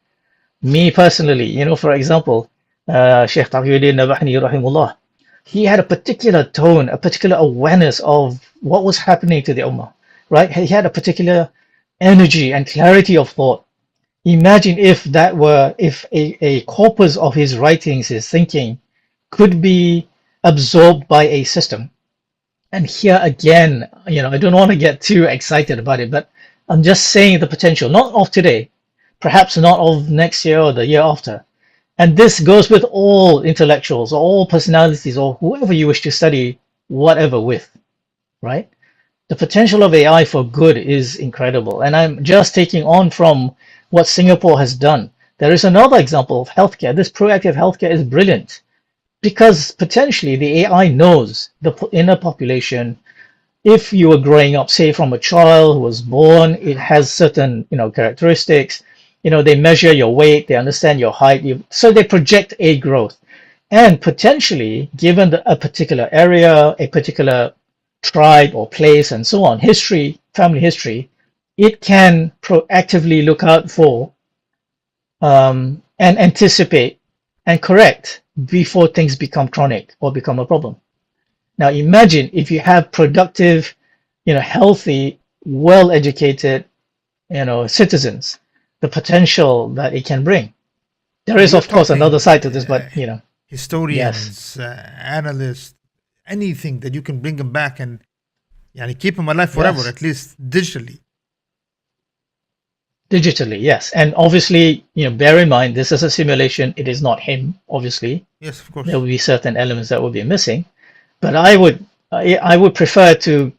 Me personally, for example, Sheikh Taqiyuddin Nabahani rahimullah, he had a particular tone, a particular awareness of what was happening to the ummah, right? He had a particular energy and clarity of thought. Imagine if a corpus of his writings, his thinking, could be absorbed by a system. And here again, I don't want to get too excited about it, but I'm just saying the potential, not of today, perhaps not of next year or the year after. And this goes with all intellectuals, or all personalities, or whoever you wish to study whatever with, right? The potential of AI for good is incredible. And I'm just taking on from what Singapore has done. There is another example of healthcare. This proactive healthcare is brilliant because potentially the AI knows the inner population. If you were growing up, say, from a child who was born, it has certain, characteristics. They measure your weight, they understand your height, so they project a growth. And potentially, given a particular area, a particular tribe or place, and so on, history, family history, it can proactively look out for and anticipate and correct before things become chronic or become a problem. Now imagine if you have productive, healthy, well-educated, citizens, the potential that it can bring. There So is, you're of course, another talking side to this, but yes, historians, analysts, anything that you can bring them back and keep them alive forever, yes, at least digitally. digitally, yes, and obviously, bear in mind this is a simulation. It is not him. Obviously, Yes, of there course. will be certain elements that will be missing, but I would prefer to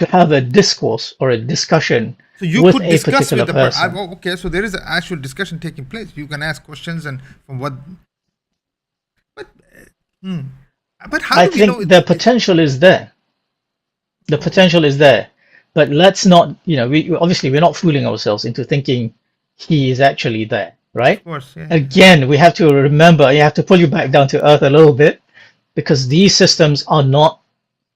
have a discourse or a discussion So you with could a discuss particular with the person. person. Okay, so there is an actual discussion taking place. You can ask questions and from what, but hmm. But how I do we know think the potential is there. The oh, potential is there, but let's not, we obviously we're not fooling ourselves into thinking he is actually there, of right? course, yeah, yeah. Again, we have to remember, you have to pull you back down to earth a little bit because these systems are not,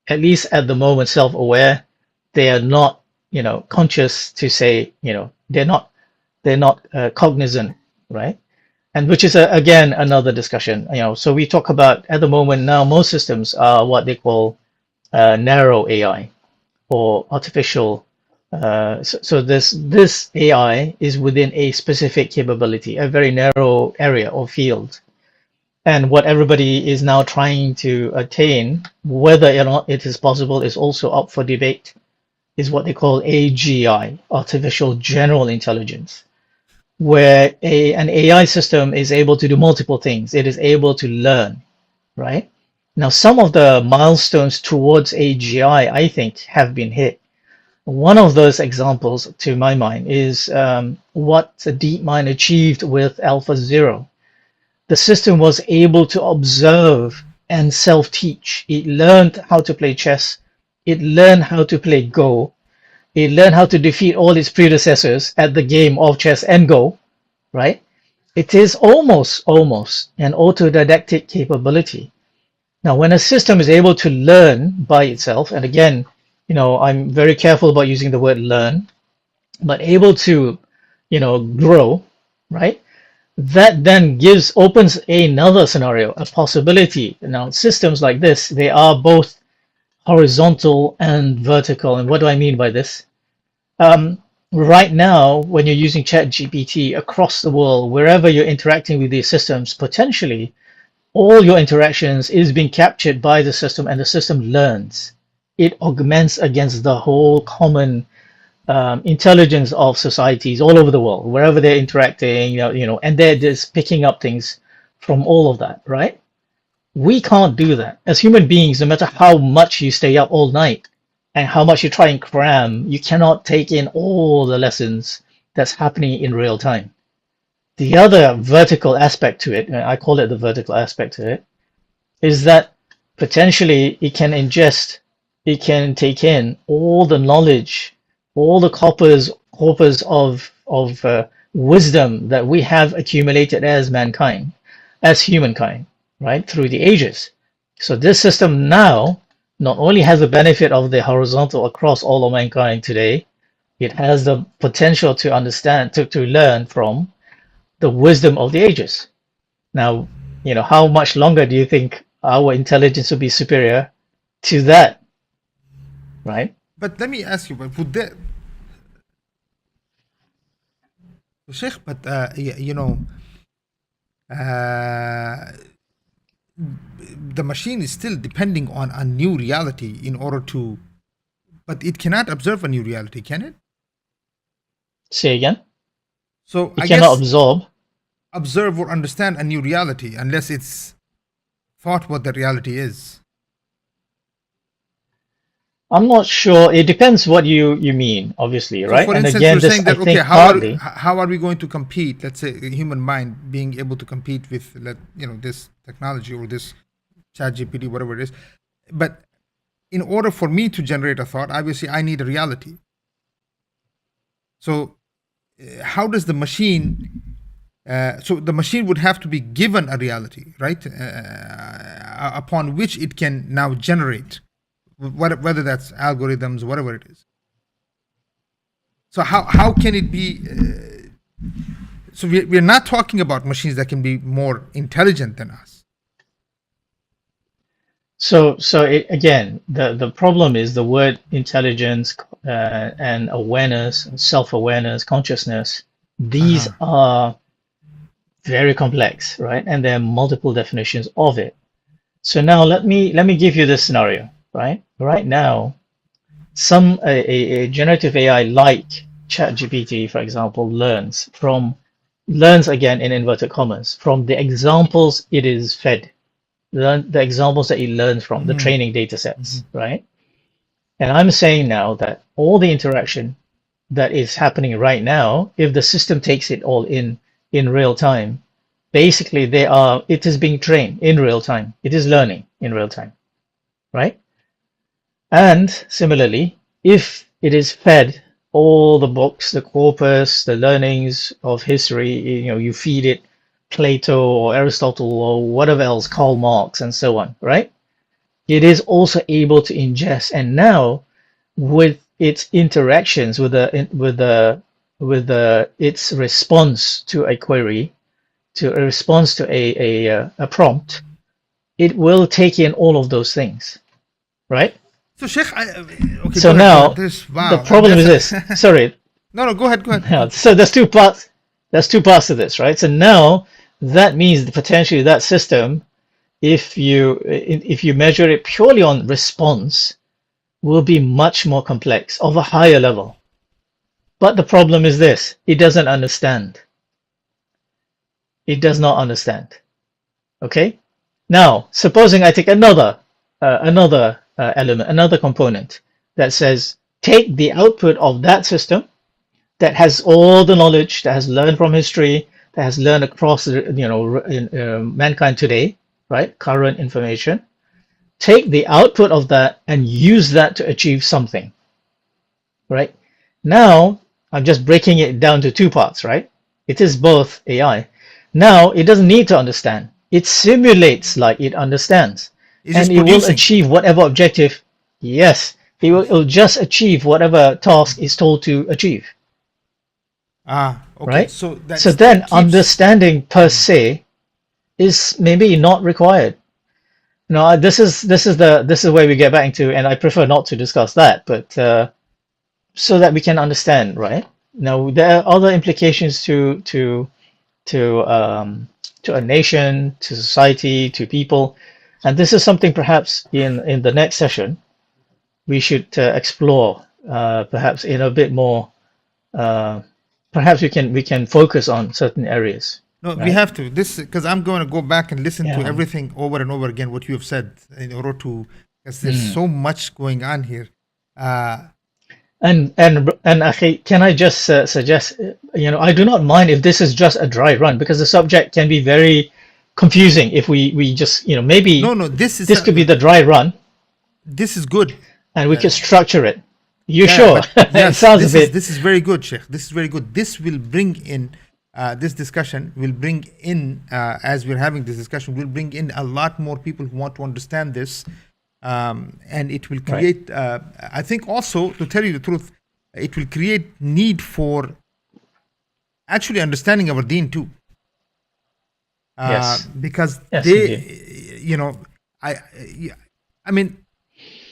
at least at the moment, self-aware. They are not, conscious to say, they're not cognizant, right? And which is again another discussion. So we talk about at the moment now most systems are what they call narrow AI or artificial. So this AI is within a specific capability, a very narrow area or field. And what everybody is now trying to attain, whether or not it is possible, is also up for debate, is what they call AGI, artificial general intelligence, where an AI system is able to do multiple things. It is able to learn, right? Now, some of the milestones towards AGI, I think, have been hit. One of those examples, to my mind, is what DeepMind achieved with AlphaZero. The system was able to observe and self-teach. It learned how to play chess. It learned how to play Go. It learned how to defeat all its predecessors at the game of chess and Go, right? It is almost an autodidactic capability. Now, when a system is able to learn by itself, and again, I'm very careful about using the word learn, but able to, grow, right? That then opens another scenario, a possibility. Now, systems like this, they are both horizontal and vertical. And what do I mean by this? Right now, when you're using ChatGPT across the world, wherever you're interacting with these systems, potentially all your interactions is being captured by the system, and the system learns. It augments against the whole common intelligence of societies all over the world, wherever they're interacting, and they're just picking up things from all of that, right? We can't do that. As human beings, no matter how much you stay up all night and how much you try and cram, you cannot take in all the lessons that's happening in real time. The other vertical aspect to it, and I call it the vertical aspect to it, is that potentially it can ingest, it can take in all the knowledge, all the corpus of wisdom that we have accumulated as mankind, as humankind, right, through the ages. So this system now not only has the benefit of the horizontal across all of mankind today, it has the potential to understand, to learn from the wisdom of the ages. Now, how much longer do you think our intelligence will be superior to that, right? But let me ask you, but would that, Sheikh, but uh, the machine is still depending on a new reality in order to, but it cannot observe a new reality, can it? Say again? So It I cannot guess observe or understand a new reality unless it's thought what the reality is. I'm not sure. It depends what you mean, obviously, So, right? for And instance, again, you're this saying I that okay, think partly. how are we going to compete? Let's say a human mind being able to compete with this technology or this chat GPT, whatever it is. But in order for me to generate a thought, obviously I need a reality. So how does the machine? So the machine would have to be given a reality, right? Upon which it can now generate, whether that's algorithms, whatever it is. So how can it be? So we're not talking about machines that can be more intelligent than us. So again, the problem is the word intelligence and awareness, self-awareness, consciousness. These are very complex, right? And there are multiple definitions of it. So now let me give you this scenario, right? Right now, a generative AI like ChatGPT, for example, learns again in inverted commas from the examples it is fed, the examples that it learns from, the training data sets, right? And I'm saying now that all the interaction that is happening right now, if the system takes it all in real time, basically it is being trained in real time. It is learning in real time, right? And similarly, if it is fed all the books, the corpus, the learnings of history, you feed it Plato or Aristotle or whatever else, Karl Marx and so on, right? It is also able to ingest, and now with its interactions with its response to a query, to a response to a prompt, it will take in all of those things, right? So Sheikh, okay, So go ahead. now This the wow, problem is this. Sorry. No, go ahead. Yeah, so there's two parts. There's two parts to this, right? So now that means potentially that system, if you measure it purely on response, will be much more complex, of a higher level. But the problem is this: it doesn't understand. It does not understand. Okay. Now, supposing I take another element, another component that says take the output of that system that has all the knowledge, that has learned from history, that has learned across mankind today, right? Current information. Take the output of that and use that to achieve something, right? Now I'm just breaking it down to two parts, right? It is both AI. Now it doesn't need to understand. It simulates like it understands, It's and just it will producing. achieve whatever objective. Yes, it'll just achieve whatever task is told to achieve. Okay. Right? So that So still then keeps. understanding per se is maybe not required. No, this is where we get back into, and I prefer not to discuss that, but so that we can understand, right? Now there are other implications to a nation, to society, to people, and this is something perhaps in the next session we should explore, perhaps in a bit more. Uh, Perhaps we can focus on certain areas, No, we right? have to. This because I'm going to go back and listen to Yeah. everything over and over again what you have said in order to, because there's Mm. so much going on here. And Akhi, can I just suggest, I do not mind if this is just a dry run because the subject can be very confusing if we just, maybe No, this is this could be the dry run this is good. and we could structure it. You Yeah, sure? but It yes, sounds a bit. this is very good, Sheikh. This is very good. This will bring in this discussion will bring in, as we're having this discussion, will bring in a lot more people who want to understand this, and it will Right. create. I think also, to tell you the truth, it will create need for actually understanding our Deen too, Yes. because Yes, indeed. they, you know, I, I mean,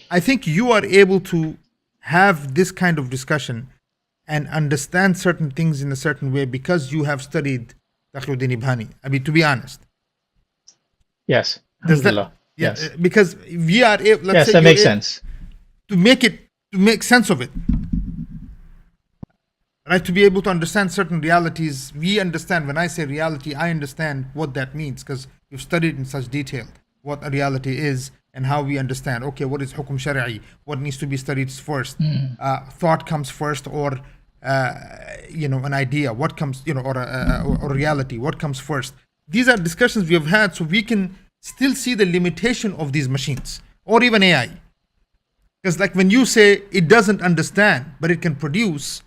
I think you are able to have this kind of discussion and understand certain things in a certain way because you have studied Taqiyuddin Ibhani. I mean, to be honest, Yes. does that? Alhamdulillah. Yeah, Yes. because we are able, let's Yes, say that you're makes able sense. to make it, to make sense of it, right? To be able to understand certain realities. We understand, when I say reality, I understand what that means because you've studied in such detail what a reality is and how we understand. Okay, what is hukum shari'i? What needs to be studied first? Thought comes first, or an idea. What comes, or reality? What comes first? These are discussions we have had, so we can still see the limitation of these machines or even AI. Because, like, when you say it doesn't understand but it can produce,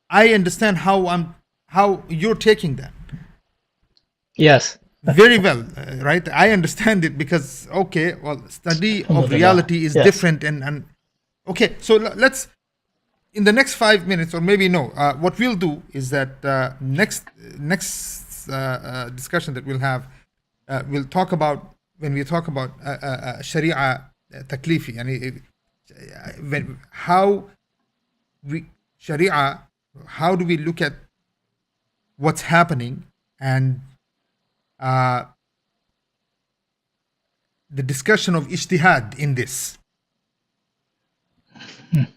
I understand how you're taking that Yes. very well, right? I understand it because, okay, well, study of Alhamdulillah. reality is Yes. different, and okay. So let's, in the next 5 minutes, or maybe no, what we'll do is that next discussion that we'll have, we'll talk about, when we talk about Sharia taklifi, and how we Sharia, how do we look at what's happening, and the discussion of ijtihad in this.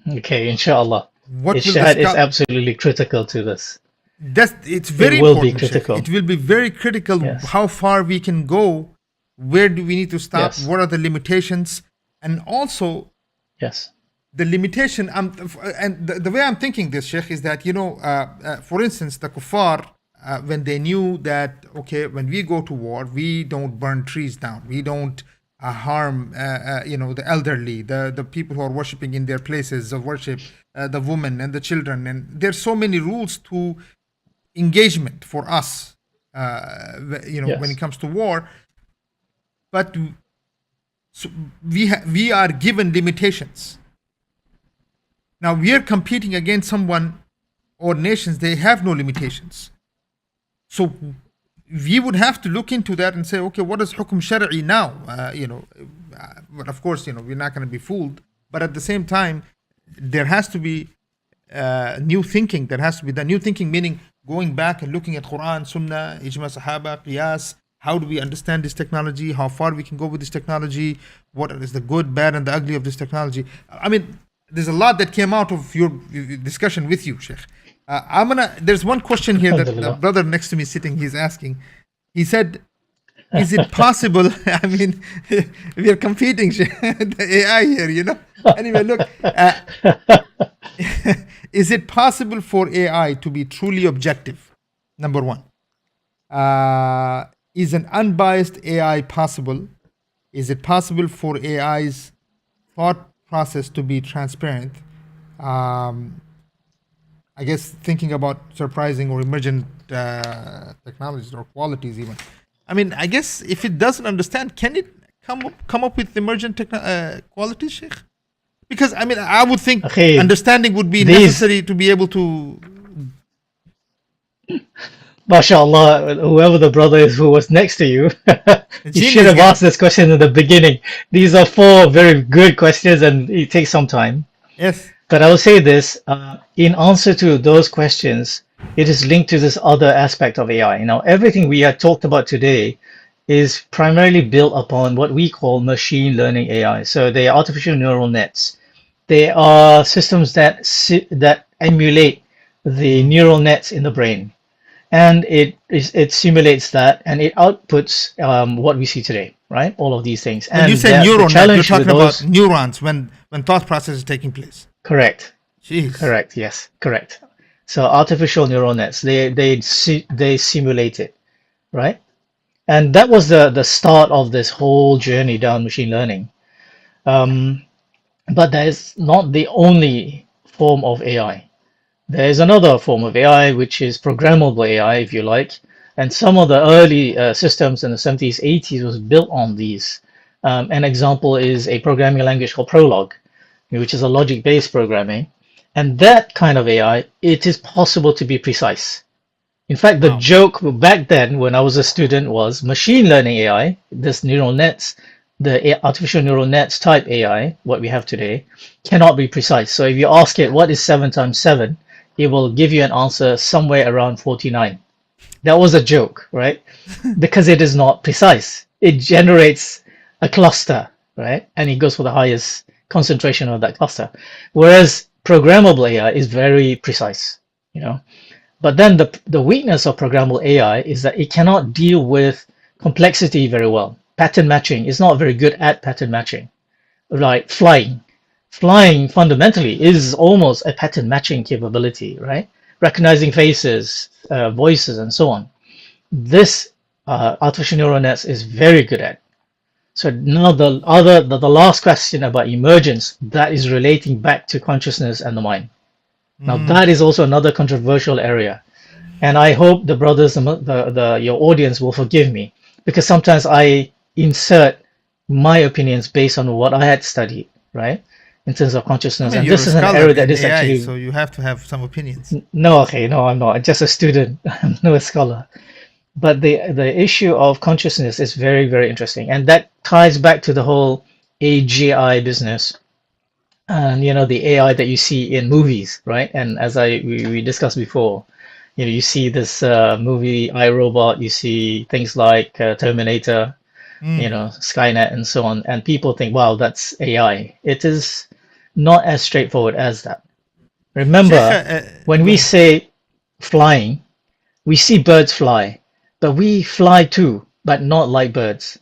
Okay, inshallah. What will Ijtihad is discuss? absolutely critical to this. It's It very will be important, Sheikh. critical. It will be very critical Yes. how far we can go, where do we need to stop, Yes. what are the limitations, and also Yes. the limitation. And the way I'm thinking this, Sheikh, is that, for instance, the kuffar, when they knew that, okay, when we go to war, we don't burn trees down, we don't harm, the elderly, the people who are worshiping in their places of worship, the women and the children, and there's so many rules to engagement for us, when Yes. it comes to war. But so we are given limitations. Now we are competing against someone or nations, they have no limitations. So we would have to look into that and say, okay, what is hukum shari'i now? But of course, we're not going to be fooled. But at the same time, there has to be new thinking. There has to be the new thinking, meaning going back and looking at Quran, Sunnah, Ijma, Sahaba, Qiyas. How do we understand this technology? How far we can go with this technology? What is the good, bad, and the ugly of this technology? I mean, there's a lot that came out of your discussion with you, Sheikh. There's one question here that the Alhamdulillah. brother next to me sitting, he's asking. He said, is it possible? I mean, we are competing, the AI here. Anyway, look, is it possible for AI to be truly objective? Number one. Is an unbiased AI possible? Is it possible for AI's thought process to be transparent? I guess thinking about surprising or emergent technologies or qualities even. I mean, I guess if it doesn't understand, can it come up with emergent qualities, Sheikh? Because I mean, I would think Okay, understanding would be these, necessary to be able to. mashallah, whoever the brother is who was next to you, you should Genius have guy. asked this question in the beginning. These are four very good questions and it takes some time. Yes. But I will say this, in answer to those questions, it is linked to this other aspect of AI. Now, everything we have talked about today is primarily built upon what we call machine learning AI. So they are artificial neural nets. They are systems that emulate the neural nets in the brain, and it simulates that, and it outputs what we see today, right? All of these things, When you and say that the neural net, you're challenge with talking about those, neurons when thought process is taking place. correct, Jeez. correct, yes, correct. So artificial neural nets, they simulate it, right? And that was the start of this whole journey down machine learning. Um, but that is not the only form of AI. There's another form of AI, which is programmable AI, if you like. And some of the early systems in the 70s, 80s was built on these. An example is a programming language called Prolog, which is a logic-based programming. And that kind of AI, it is possible to be precise. In fact, the Wow. joke back then when I was a student was machine learning AI, this neural nets, the artificial neural nets type AI, what we have today, cannot be precise. So if you ask it, what is 7 times 7, it will give you an answer somewhere around 49. That was a joke, right? Because it is not precise. It generates a cluster, right? And it goes for the highest concentration of that cluster. Whereas programmable AI is very precise, you know. But then the weakness of programmable AI is that it cannot deal with complexity very well. Pattern matching is not very good at pattern matching. Like flying. Flying fundamentally is almost a pattern matching capability, right? Recognizing faces, voices, and so on. This artificial neural nets is very good at. So now the last question about emergence, that is relating back to consciousness and the mind. Now Mm. that is also another controversial area. And I hope the brothers, the your audience will forgive me because sometimes I insert my opinions based on what I had studied, right? In terms of I consciousness. mean, And you're this a is an scholar area that in is AI, actually so you have to have some opinions. no, okay, no, I'm not. I'm just a student. I'm not a scholar. But the issue of consciousness is very, very interesting. And that ties back to the whole AGI business and the AI that you see in movies, right? And as we discussed before, you see this movie I, Robot, you see things like Terminator, Mm. Skynet, and so on, and people think, wow, that's AI. It is not as straightforward as that. Sheikh, Remember, when go we ahead. say flying, we see birds fly, but we fly too, but not like birds.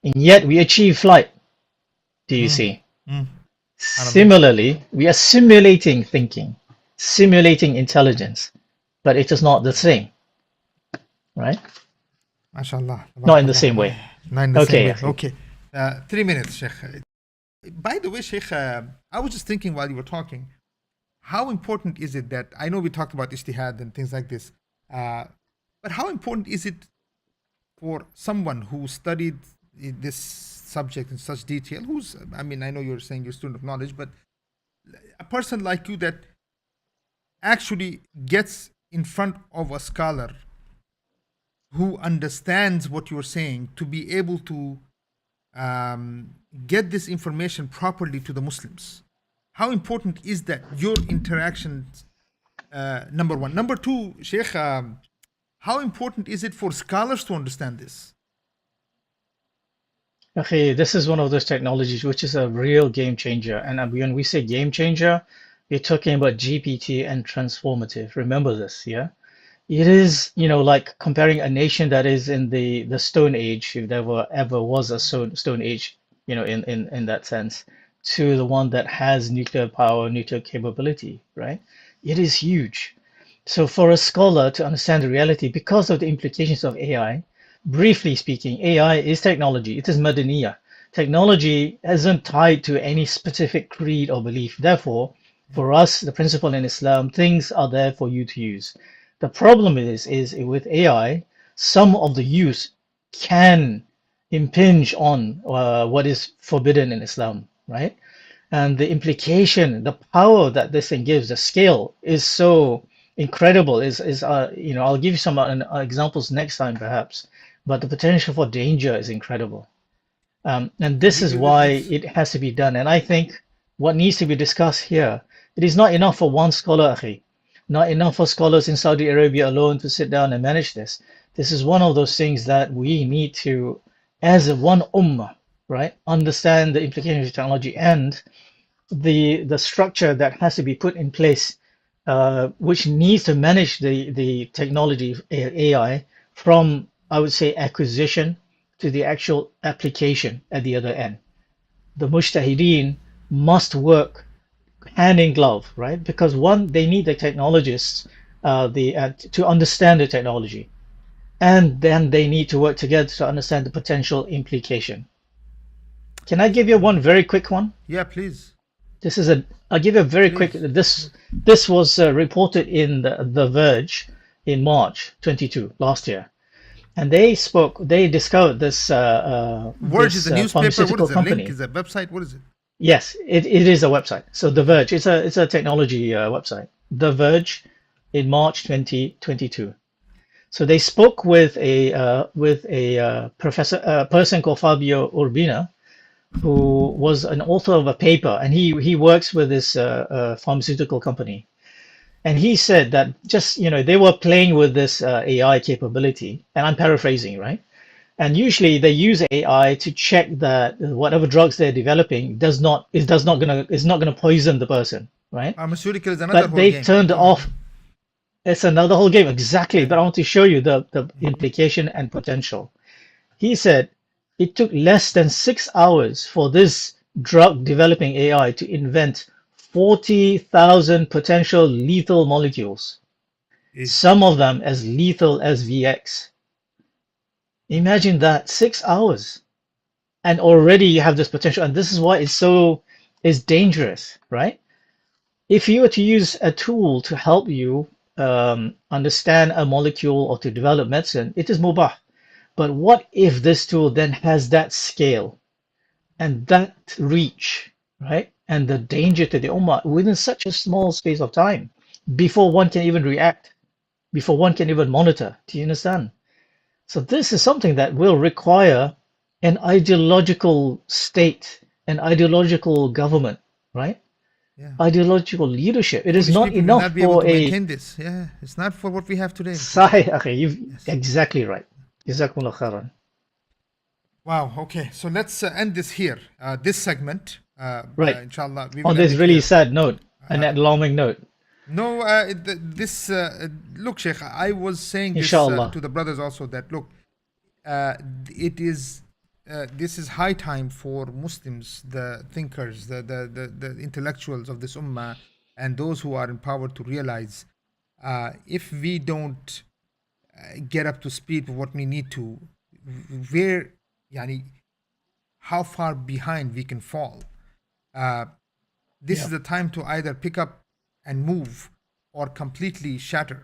And yet we achieve flight, do you Mm. see? Mm. SubhanAllah. Similarly, we are simulating thinking, simulating intelligence, but it is not the same, right? MashaAllah. Not in the Tabarakallah. same way. Not in the same Okay, way. Akhi. Okay. 3 minutes, Sheikh. By the way, Sheikh, I was just thinking while you were talking, how important is it that I know we talked about ijtihad and things like this, uh, but how important is it for someone who studied this subject in such detail, who's, I mean, I know you're saying you're a student of knowledge, but a person like you that actually gets in front of a scholar who understands what you're saying to be able to get this information properly to the Muslims? How important is that, your interactions, number one? Number two, Sheikh, how important is it for scholars to understand this? Okay, this is one of those technologies which is a real game changer. And when we say game changer, we're talking about GPT and transformative. Remember this, yeah? It is, like comparing a nation that is in the Stone Age, if there ever was a Stone Age, in that sense, to the one that has nuclear power, nuclear capability, right? It is huge. So for a scholar to understand the reality, because of the implications of AI, briefly speaking, AI is technology. It is madaniyah. Technology isn't tied to any specific creed or belief. Therefore, for us, the principle in Islam, things are there for you to use. The problem is with AI, some of the use can impinge on what is forbidden in Islam, right? And the implication, the power that this thing gives, the scale is so incredible. I'll give you some examples next time perhaps, but the potential for danger is incredible. And this is why It's it has to be done. And I think what needs to be discussed here, it is not enough for one scholar, akhi. Not enough for scholars in Saudi Arabia alone to sit down and manage this. This is one of those things that we need to, as a one ummah, right, understand the implications of technology and the structure that has to be put in place, which needs to manage the technology AI from, I would say, acquisition to the actual application at the other end. The mujtahideen must work hand in glove, right? Because one, they need the technologists to understand the technology, and then they need to work together to understand the potential implication. Can I give you one very quick one? yeah, please. I'll give you a very quick. Please. This was reported in the Verge in March 22 last year, and they discovered Verge is a newspaper. What pharmaceutical is it? Link company. is a website. What is it? Yes, it is a website. So The Verge, it's a technology website. The Verge in March 2022. So they spoke with a person called Fabio Urbina, who was an author of a paper, and he works with this pharmaceutical company. And he said that just, they were playing with this AI capability, and I'm paraphrasing, right? And usually they use AI to check that whatever drugs they're developing is not gonna poison the person, right? Pharmaceutical is another But whole they game. turned Go ahead. off. It's another whole game, exactly. Yeah. But I want to show you the implication and potential. He said it took less than 6 hours for this drug developing AI to invent 40,000 potential lethal molecules, Yes. some of them as lethal as VX. Imagine that, 6 hours. And already you have this potential. And this is why it's dangerous, right? If you were to use a tool to help you understand a molecule or to develop medicine, it is mubah. But what if this tool then has that scale and that reach, right? And the danger to the ummah within such a small space of time before one can even react, before one can even monitor. Do you understand? So this is something that will require an ideological state, an ideological government, right? Yeah. Ideological leadership. It is Foolish not people will enough not be able for to a maintain this. Yeah. It's not for what we have today. Sahih. Okay, you've Yes. exactly right. Jazakumullah khairan. Wow. Okay. So let's end this here. This segment. Right. Inshallah, we On will end this it really here. sad note, an alarming note. No, this look, Sheikh. I was saying this Inshallah. to the brothers also that look, it is this is high time for Muslims, the thinkers, the intellectuals of this ummah, and those who are in power to realize if we don't get up to speed with what we need to, where, yani, how far behind we can fall. This Yeah. is the time to either pick up and move or completely shatter.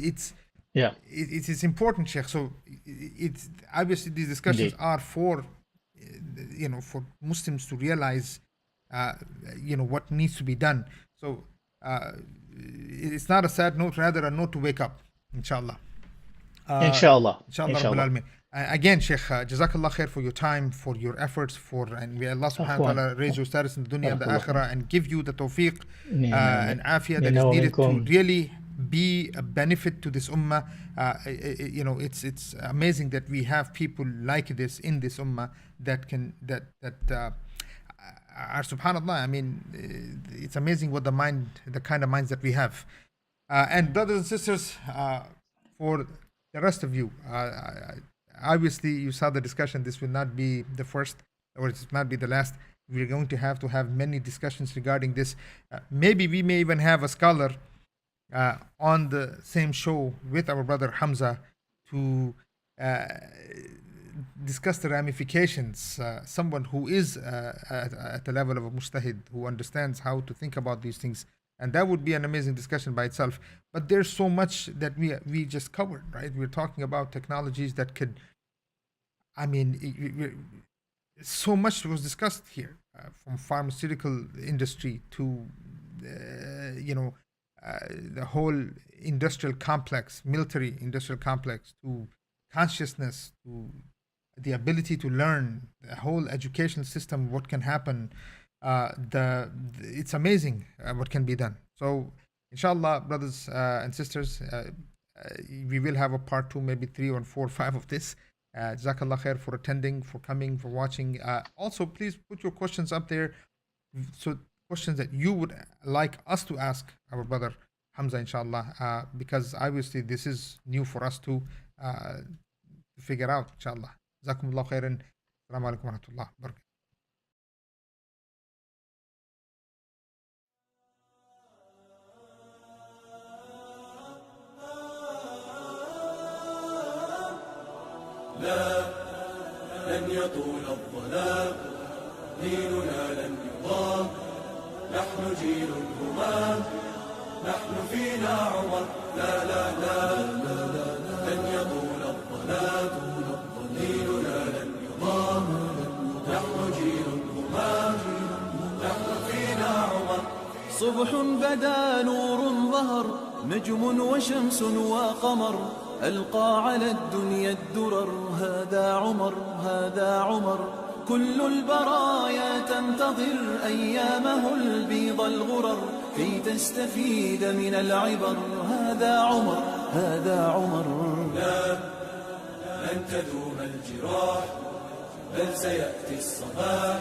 It's Yeah. it is important, Sheikh. So it's obviously these discussions Indeed. are for for Muslims to realize what needs to be done. So it's not a sad note, rather a note to wake up, inshallah. Inshallah. Inshallah Rabbil Inshallah. Alameen. Again, Sheikh, Jazakallah khair for your time, for your efforts, and may Allah subhanahu wa Akhwan. ta'ala raise your status in the dunya and the Barakallah. akhirah and give you the tawfiq Ni'ma and afiyah that minna is wa needed to minkum. really be a benefit to this ummah. It's amazing that we have people like this in this ummah that are subhanallah. I mean, it's amazing what the kind of minds that we have. And brothers and sisters, for the rest of you, obviously you saw the discussion. This will not be the first, or it will not be the last. We're going to have many discussions regarding this. Maybe we may even have a scholar on the same show with our brother Hamza to discuss the ramifications. Someone who is at the level of a mujtahid, who understands how to think about these things, and that would be an amazing discussion by itself. But there's so much that we just covered, right? We're talking about technologies that could, I mean, so much was discussed here, from pharmaceutical industry to the whole industrial complex, military industrial complex, to consciousness, to the ability to learn, the whole educational system, what can happen. It's amazing what can be done. So, inshallah, brothers and sisters, we will have a part 2, maybe 3 or 4 or 5 of this. Jazakallah khair for attending, for coming, for watching. Also, please put your questions up there. So, questions that you would like us to ask our brother Hamza, inshallah, because obviously this is new for us to figure out, inshallah. Jazakumullah khairan. Assalamu alaikum wa rahmatullah wa barakatuh. لا لن يطول الظلام ديننا لن يضام جيل الهمام، نحن فينا عمر، لا لا لا لن يطول الظلام، ديننا لن يضام، نحن جيل الهمام، نحن فينا عمر. صبح بدا نور ظهر، نجم وشمس وقمر، ألقى على الدنيا الدرر، هذا عمر هذا عمر. كل البرايا تنتظر أيامه البيض الغرر، كي تستفيد من العبر، هذا عمر هذا عمر. لا لن تدوم الجراح، بل سيأتي الصباح،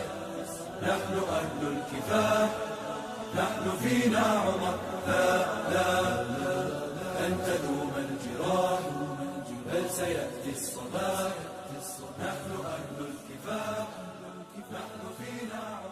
نحن أهل الكفاح، نحن فينا عمر، لا لا لن تدوم الجراح، بل سيأتي الصباح، نحن أهل الكفاح، نحن فينا عمر.